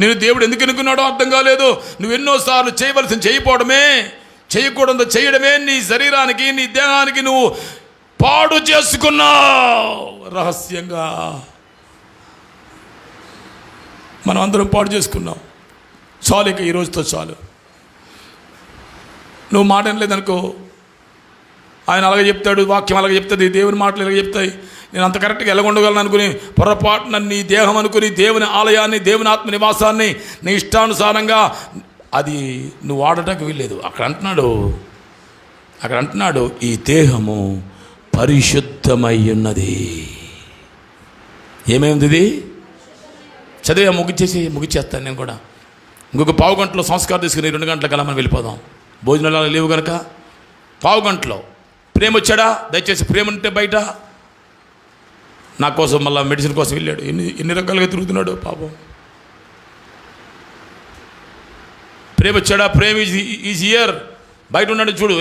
నేను దేవుడు ఎందుకు ఎన్నుకున్నాడో అర్థం కాలేదు. నువ్వు ఎన్నోసార్లు చేయవలసిన చేయకపోవడమే, చేయకూడదు చేయడమే నీ శరీరానికి, నీ దేహానికి నువ్వు పాడు చేసుకున్నావు. రహస్యంగా మనం అందరం పాడు చేసుకున్నాం. చాలు, ఇక ఈరోజుతో చాలు. నువ్వు మాట లేదనుకో, ఆయన అలాగే చెప్తాడు, వాక్యం అలాగే చెప్తుంది, దేవుని మాటలు ఇలాగే చెప్తాయి. నేను అంత కరెక్ట్గా ఎలాగొండగలను అనుకుని పొరపాటున నీ దేహం అనుకుని దేవుని ఆలయాన్ని, దేవుని ఆత్మ నివాసాన్ని నీ ఇష్టానుసారంగా అది నువ్వు వాడటానికి వీల్లేదు. అక్కడ అంటున్నాడు ఈ దేహము పరిశుద్ధమై ఉన్నది. ఏమేమిది ఇది? చదివా, ముగిచ్చేస్తాను నేను కూడా. ఇంకొక పావు గంటలో సంస్కారం తీసుకుని 2 గంటలకల్లా మనం వెళ్ళిపోదాం. భోజనాలు లేవు కనుక పావు గంటలో. ప్రేమ వచ్చాడా? దయచేసి ప్రేమ ఉంటే బయట నా కోసం మళ్ళీ మెడిసిన్ కోసం వెళ్ళాడు. ఎన్ని రకాలుగా తిరుగుతున్నాడు పాపం. ప్రేమ వచ్చాడా? ప్రేమ ఈజ్ హియర్. బయట ఉన్నాడు చూడు,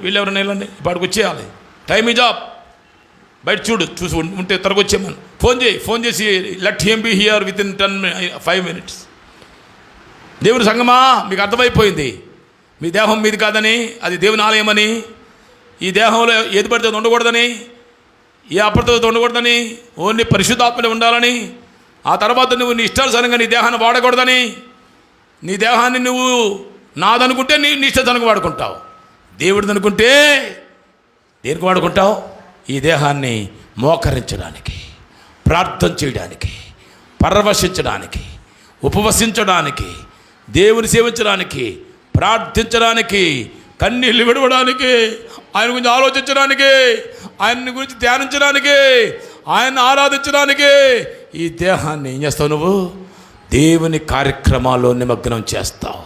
వీళ్ళు ఎవరైనా వెళ్ళండి, ఇప్పటికి వచ్చేయాలి, టైం ఈజ్ అప్, బయట చూసి ఉంటే త్వరగా వచ్చేయమని ఫోన్ చేసి let him be here with in 5 minutes. దేవుని సంగమా, మీకు అర్థమైపోయింది మీ దేహం మీది కాదని, అది దేవుని ఆలయమని, ఈ దేహంలో ఏది పడితే అది ఉండకూడదని, ఏ అప్రతతో ఉండకూడదని, ఓన్లీ పరిశుద్ధాత్మనే ఉండాలని, ఆ తర్వాత నువ్వు నీ ఇష్టానుసారంగా నీ దేహాన్ని వాడకూడదని, నీ దేహాన్ని నువ్వు నాదనుకుంటే నీ ఇష్టానికి వాడుకుంటావు, దేవుడిది అనుకుంటే దేనికి వాడుకుంటావు? ఈ దేహాన్ని మోకరించడానికి, ప్రార్థన చేయడానికి, పరవశించడానికి, ఉపవసించడానికి, దేవుని సేవించడానికి, ప్రార్థించడానికి, కన్నీళ్ళు విడవడానికి, ఆయన గురించి ఆలోచించడానికి, ఆయన గురించి ధ్యానించడానికి, ఆయన ఆరాధించడానికి ఈ దేహాన్ని ఏం చేస్తావు? నువ్వు దేవుని కార్యక్రమాల్లో నిమగ్నం చేస్తావు,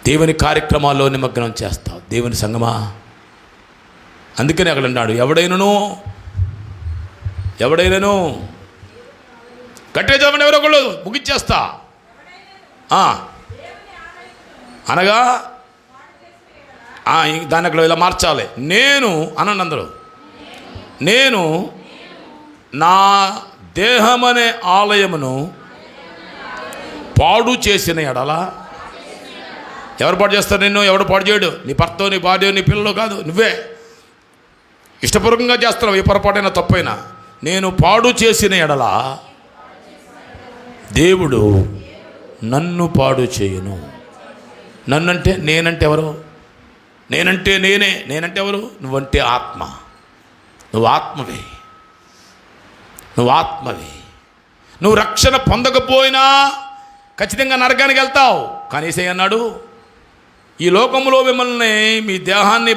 దేవుని కార్యక్రమాల్లో నిమగ్నం చేస్తావు. దేవుని సంగమా, అందుకని అక్కడ అన్నాడు, ఎవడైనాను గట్టిగా చదవండి, ఎవరో ఒకళ్ళు ముగించేస్తా అనగా దాన్ని అక్కడ ఇలా మార్చాలి. నేను అనండి అందరూ, నేను నా దేహమనే ఆలయమును పాడు చేసిన ఎడల, ఎవరు పాడు చేస్తారు? నిన్ను ఎవడు పాడు చేయడు, నీ భర్త, నీ భార్య, నీ పిల్లలు కాదు, నువ్వే ఇష్టపూర్వకంగా చేస్తున్నావు. ఏ పొరపాటైనా తప్పైనా నేను పాడు చేసిన ఎడల దేవుడు నన్ను పాడు చేయను. నన్నంటే నేనంటే ఎవరు? నేనంటే ఎవరు? నువ్వంటే ఆత్మ, నువ్వు ఆత్మవే. నువ్వు రక్షణ పొందకపోయినా ఖచ్చితంగా నరకానికి వెళ్తావు. కానీ యేసయ్య అన్నాడు, ఈ లోకంలో మిమ్మల్ని, మీ దేహాన్ని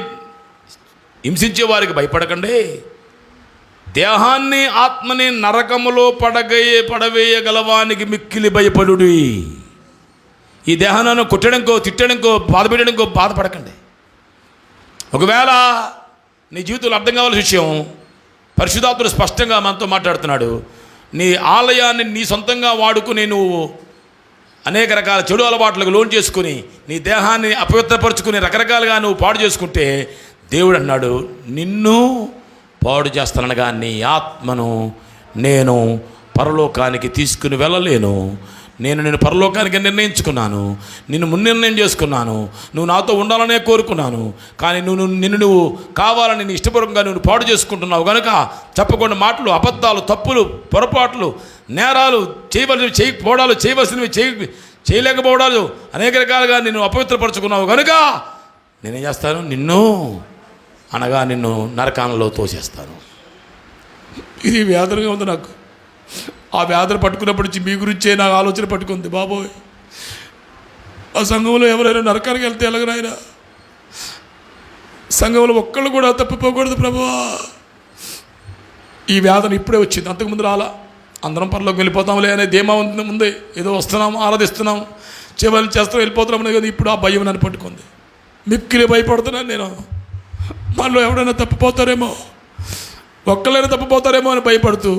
హింసించే వారికి భయపడకండి, దేహాన్ని ఆత్మని నరకములో పడవేయగలవానికి మిక్కిలి భయపడుడి. ఈ దేహాన్ని కొట్టడంకో, తిట్టడంకో, బాధపెట్టడంకో బాధపడకండి. ఒకవేళ నీ జీవితంలో అర్థం కావాల్సిన విషయం, పరిశుద్ధాత్ముడు స్పష్టంగా మనతో మాట్లాడుతున్నాడు. నీ ఆలయాన్ని నీ సొంతంగా వాడుకుని నువ్వు అనేక రకాల చెడు అలవాట్లకు లోన్ చేసుకుని నీ దేహాన్ని అపవిత్రపరుచుకుని రకరకాలుగా నువ్వు పాడు చేసుకుంటే దేవుడు అన్నాడు, నిన్ను పాడు చేస్తాననగా నీ ఆత్మను నేను పరలోకానికి తీసుకుని వెళ్ళలేను. నేను పరలోకానికి నిర్ణయించుకున్నాను, నిన్ను మున్నిర్ణయం చేసుకున్నాను, నువ్వు నాతో ఉండాలనే కోరుకున్నాను. కానీ నిన్ను కావాలని నీ ఇష్టపూర్వకంగా నువ్వు పాడు చేసుకుంటున్నావు కనుక చెప్పకుండా మాటలు, అబద్ధాలు, తప్పులు, పొరపాట్లు, నేరాలు, చేయవలసినవి చేయలేకపోవడాలు, అనేక రకాలుగా నిన్ను అపవిత్రపరచుకున్నావు కనుక నేనేం చేస్తాను? నిన్ను నరకాలలో తోసేస్తాను. ఇది వేదనగా ఉంది నాకు. ఆ వేదన పట్టుకున్నప్పటి నుంచి మీ గురించే నాకు ఆలోచన పట్టుకుంది. బాబోయ్, ఆ సంఘంలో ఎవరైనా నరకానికి వెళ్తే ఎలాగనైనా, సంఘంలో ఒక్కళ్ళు కూడా తప్పిపోకూడదు ప్రభువా. ఈ వేదన ఇప్పుడే వచ్చింది, అంతకుముందు రాలా. అందరం పరలోకి వెళ్ళిపోతాంలే అనే ధీమా ఉంది, ఏదో వస్తున్నాం, ఆరాధిస్తున్నాం, చేయాలి చేస్తాం, వెళ్ళిపోతున్నాం అనే కదా. ఇప్పుడు ఆ భయం నన్ను పట్టుకుంది. మిక్కిలి భయపడుతున్నాను నేను. మనలో ఎవరైనా తప్పిపోతారేమో, ఒక్కళ్ళైనా తప్పిపోతారేమో అని భయపడుతూ,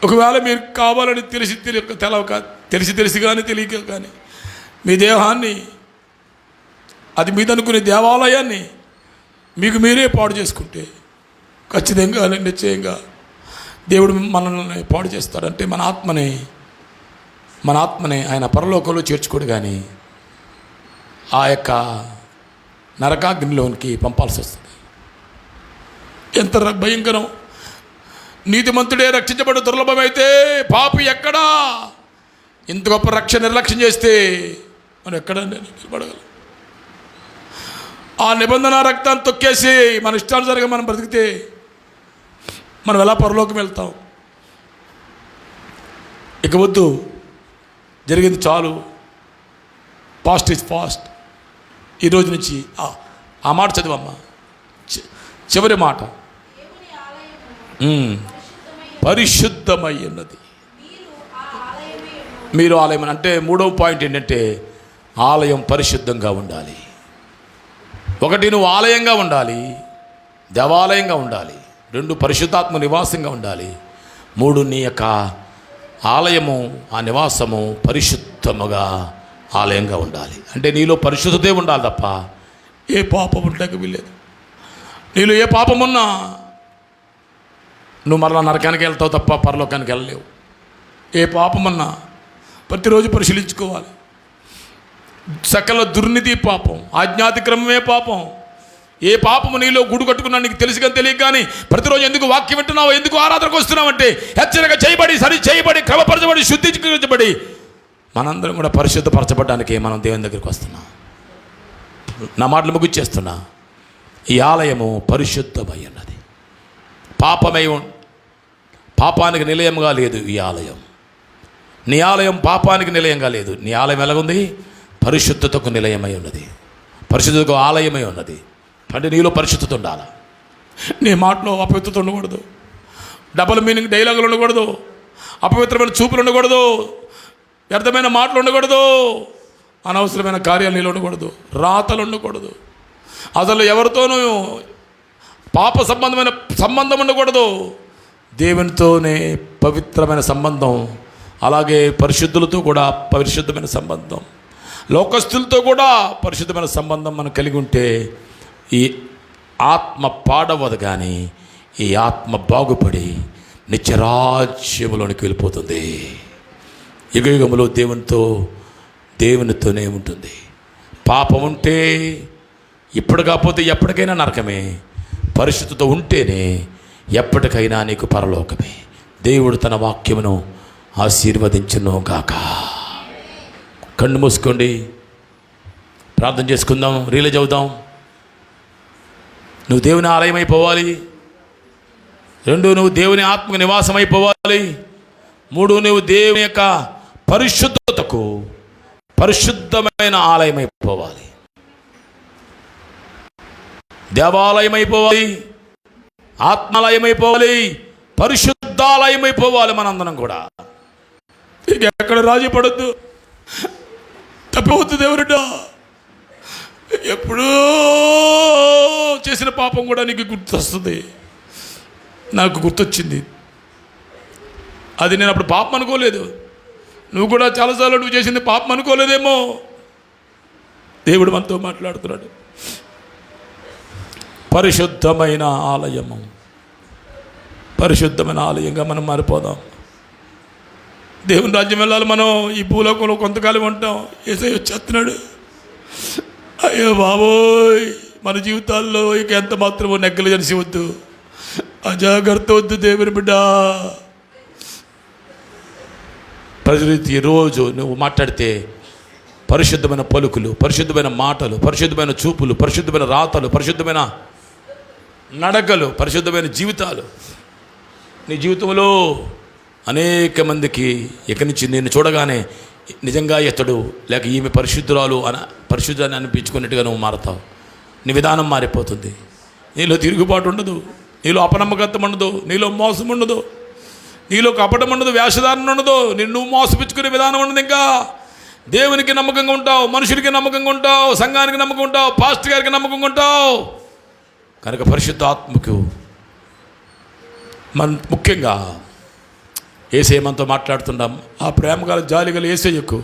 ఒకవేళ మీరు కావాలని తెలిసి కానీ తెలియక కానీ మీ దేహాన్ని, అది మీదనుకునే దేవాలయాన్ని మీకు మీరే పాడు చేసుకుంటే ఖచ్చితంగా నిశ్చయంగా దేవుడు మనల్ని పాడు చేస్తాడంటే మన ఆత్మని ఆయన పరలోకంలో చేర్చుకోడు కానీ ఆ యొక్క నరకాగ్నిలోనికి పంపాల్సి వస్తుంది. ఎంత భయంకరం! నీతిమంతుడే రక్షించబడు దుర్లభమైతే పాపి ఎక్కడా? ఇంత గొప్ప రక్షణ నిర్లక్ష్యం చేస్తే మనం ఎక్కడ నిలబడగలం? ఆ నిబంధన రక్తాన్ని తొక్కేసి మన ఇష్టానుసారంగా మనం బ్రతికితే మనం ఎలా పరలోకం వెళ్తాం? ఇక వద్దు, జరిగింది చాలు, పాస్ట్ ఈజ్ పాస్ట్. ఈరోజు నుంచి ఆ మాట చదివమ్మా, చివరి మాట, పరిశుద్ధమై ఉన్నది. మీరు ఆలయం అంటే మూడవ పాయింట్ ఏంటంటే ఆలయం పరిశుద్ధంగా ఉండాలి. ఒకటి, నువ్వు ఆలయంగా ఉండాలి, దేవాలయంగా ఉండాలి. 2, పరిశుద్ధాత్మ నివాసంగా ఉండాలి. 3, నీ యొక్క ఆలయము, ఆ నివాసము పరిశుద్ధముగా ఆలయంగా ఉండాలి. అంటే నీలో పరిశుద్ధతే ఉండాలి తప్ప ఏ పాపం ఉండక వీల్లేదు. నీలో ఏ పాపం ఉన్నా నువ్వు మరలా నరకానికి వెళ్తావు తప్ప పరలోకానికి వెళ్ళలేవు. ఏ పాపమన్నా ప్రతిరోజు పరిశీలించుకోవాలి. సకల దుర్నీతి పాపం, ఆజ్ఞాతిక్రమమే పాపం. ఏ పాపము నీలో గూడు కట్టుకున్నా నీకు తెలుసు కానీ తెలియక కానీ ప్రతిరోజు ఎందుకు వాక్యం వింటున్నావు, ఎందుకు ఆరాధనకు వస్తున్నావంటే హెచ్చరిక చేయబడి, సరి చేయబడి, క్రమపరచబడి, శుద్ధీకరించబడి మనందరం కూడా పరిశుద్ధపరచబడడానికి మనం దేవుని దగ్గరికి వస్తున్నాం. నా మాటలు ముగిచ్చేస్తున్నా. ఈ ఆలయము పరిశుద్ధమై ఉన్నది. పాపానికి నిలయంగా లేదు ఈ ఆలయం. నీ ఆలయం పాపానికి నిలయంగా లేదు. నీ ఆలయం ఎలాగుంది? పరిశుద్ధతకు నిలయమై ఉన్నది, పరిశుద్ధతకు ఆలయమై ఉన్నది. అంటే నీలో పరిశుద్ధత ఉండాలి. నీ మాటలో అపవిత్రత ఉండకూడదు, డబల్ మీనింగ్ డైలాగులు ఉండకూడదు, అపవిత్రమైన చూపులు ఉండకూడదు, వ్యర్థమైన మాటలు ఉండకూడదు, అనవసరమైన కార్యాలు నీళ్ళు ఉండకూడదు, రాతలు ఉండకూడదు, అసలు ఎవరితోనూ పాప సంబంధం ఉండకూడదు. దేవునితోనే పవిత్రమైన సంబంధం, అలాగే పరిశుద్ధులతో కూడా పరిశుద్ధమైన సంబంధం, లోకస్తులతో కూడా పరిశుద్ధమైన సంబంధం మనం కలిగి ఉంటే ఈ ఆత్మ పాడవదు, కానీ ఈ ఆత్మ బాగుపడి నిత్యరాజ్యములోనికి వెళ్ళిపోతుంది. యుగయుగములో దేవునితోనే ఉంటుంది. పాపం ఉంటే ఇప్పుడు కాకపోతే ఎప్పటికైనా నరకమే. పరిశుద్ధత ఉంటేనే ఎప్పటికైనా నీకు పరలోకమే. దేవుడు తన వాక్యమును ఆశీర్వదించును గాక. కళ్ళు మూసుకోండి, ప్రార్థన చేసుకుందాం, రియలైజ్ అవుదాం. నువ్వు దేవుని ఆలయం అయిపోవాలి. 2, నువ్వు దేవుని ఆత్మకు నివాసం అయిపోవాలి. 3, నువ్వు దేవుని యొక్క పరిశుద్ధతకు పరిశుద్ధమైన ఆలయం అయిపోవాలి, దేవాలయం అయిపోవాలి, ఆత్మాలయం అయిపోవాలి, పరిశుద్ధాలయం అయిపోవాలి. మనందరం కూడా ఎక్కడ రాజీ పడద్దు, తప్పవద్దు. దేవుడు ఎప్పుడూ చేసిన పాపం కూడా నీకు గుర్తొస్తుంది. నాకు గుర్తొచ్చింది. అది నేను అప్పుడు పాపం అనుకోలేదు. నువ్వు కూడా చాలాసార్లు నువ్వు చేసింది పాపం అనుకోలేదేమో. దేవుడు మనతో మాట్లాడుతున్నాడు. పరిశుద్ధమైన ఆలయము, పరిశుద్ధమైన ఆలయంగా మనం మారిపోదాం. దేవుని రాజ్యం వెళ్ళాలి. మనం ఈ భూలోకంలో కొంతకాలం ఉంటాం. యేసయ్య వచ్చేస్తున్నాడు. అయ్యో బాబోయ్, మన జీవితాల్లో ఇక ఎంత మాత్రమో నెగ్లిజెన్సీ వద్దు, అజాగ్రత్త వద్దు. దేవుని బిడ్డ, ప్రతి రోజు నువ్వు మాట్లాడితే పరిశుద్ధమైన పలుకులు, పరిశుద్ధమైన మాటలు, పరిశుద్ధమైన చూపులు, పరిశుద్ధమైన రాతలు, పరిశుద్ధమైన నడకలు, పరిశుద్ధమైన జీవితాలు నీ జీవితంలో అనేక మందికి ఇక నుంచి నేను చూడగానే నిజంగా ఇతడు లేక ఈమె పరిశుద్ధురాలు పరిశుద్ధాన్ని అనిపించుకున్నట్టుగా నువ్వు మారుతావు. నీ విధానం మారిపోతుంది. నీలో తిరుగుబాటు ఉండదు, నీలో అపనమ్మకత్వం ఉండదు, నీలో మోసం ఉండదు, నీలో కపటం ఉండదు, వేషధారణ ఉండదు, నిన్ను మోసపుచ్చుకునే విధానం ఉండదు. ఇంకా దేవునికి నమ్మకంగా ఉంటావు, మనుషుడికి నమ్మకంగా ఉంటావు, సంఘానికి నమ్మకం ఉంటావు, పాస్టర్ గారికి నమ్మకంగా ఉంటావు. కనుక పరిశుద్ధ ఆత్మకు ముఖ్యంగా యేసయ్య మనతో మాట్లాడుతున్నాం. ఆ ప్రేమగల జాలిగల యేసయ్యకు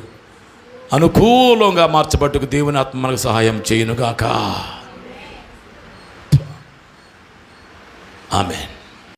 అనుకూలంగా మార్చబట్టుకు దేవుని ఆత్మ మనకు సహాయం చేయునుగాక. ఆమేన్.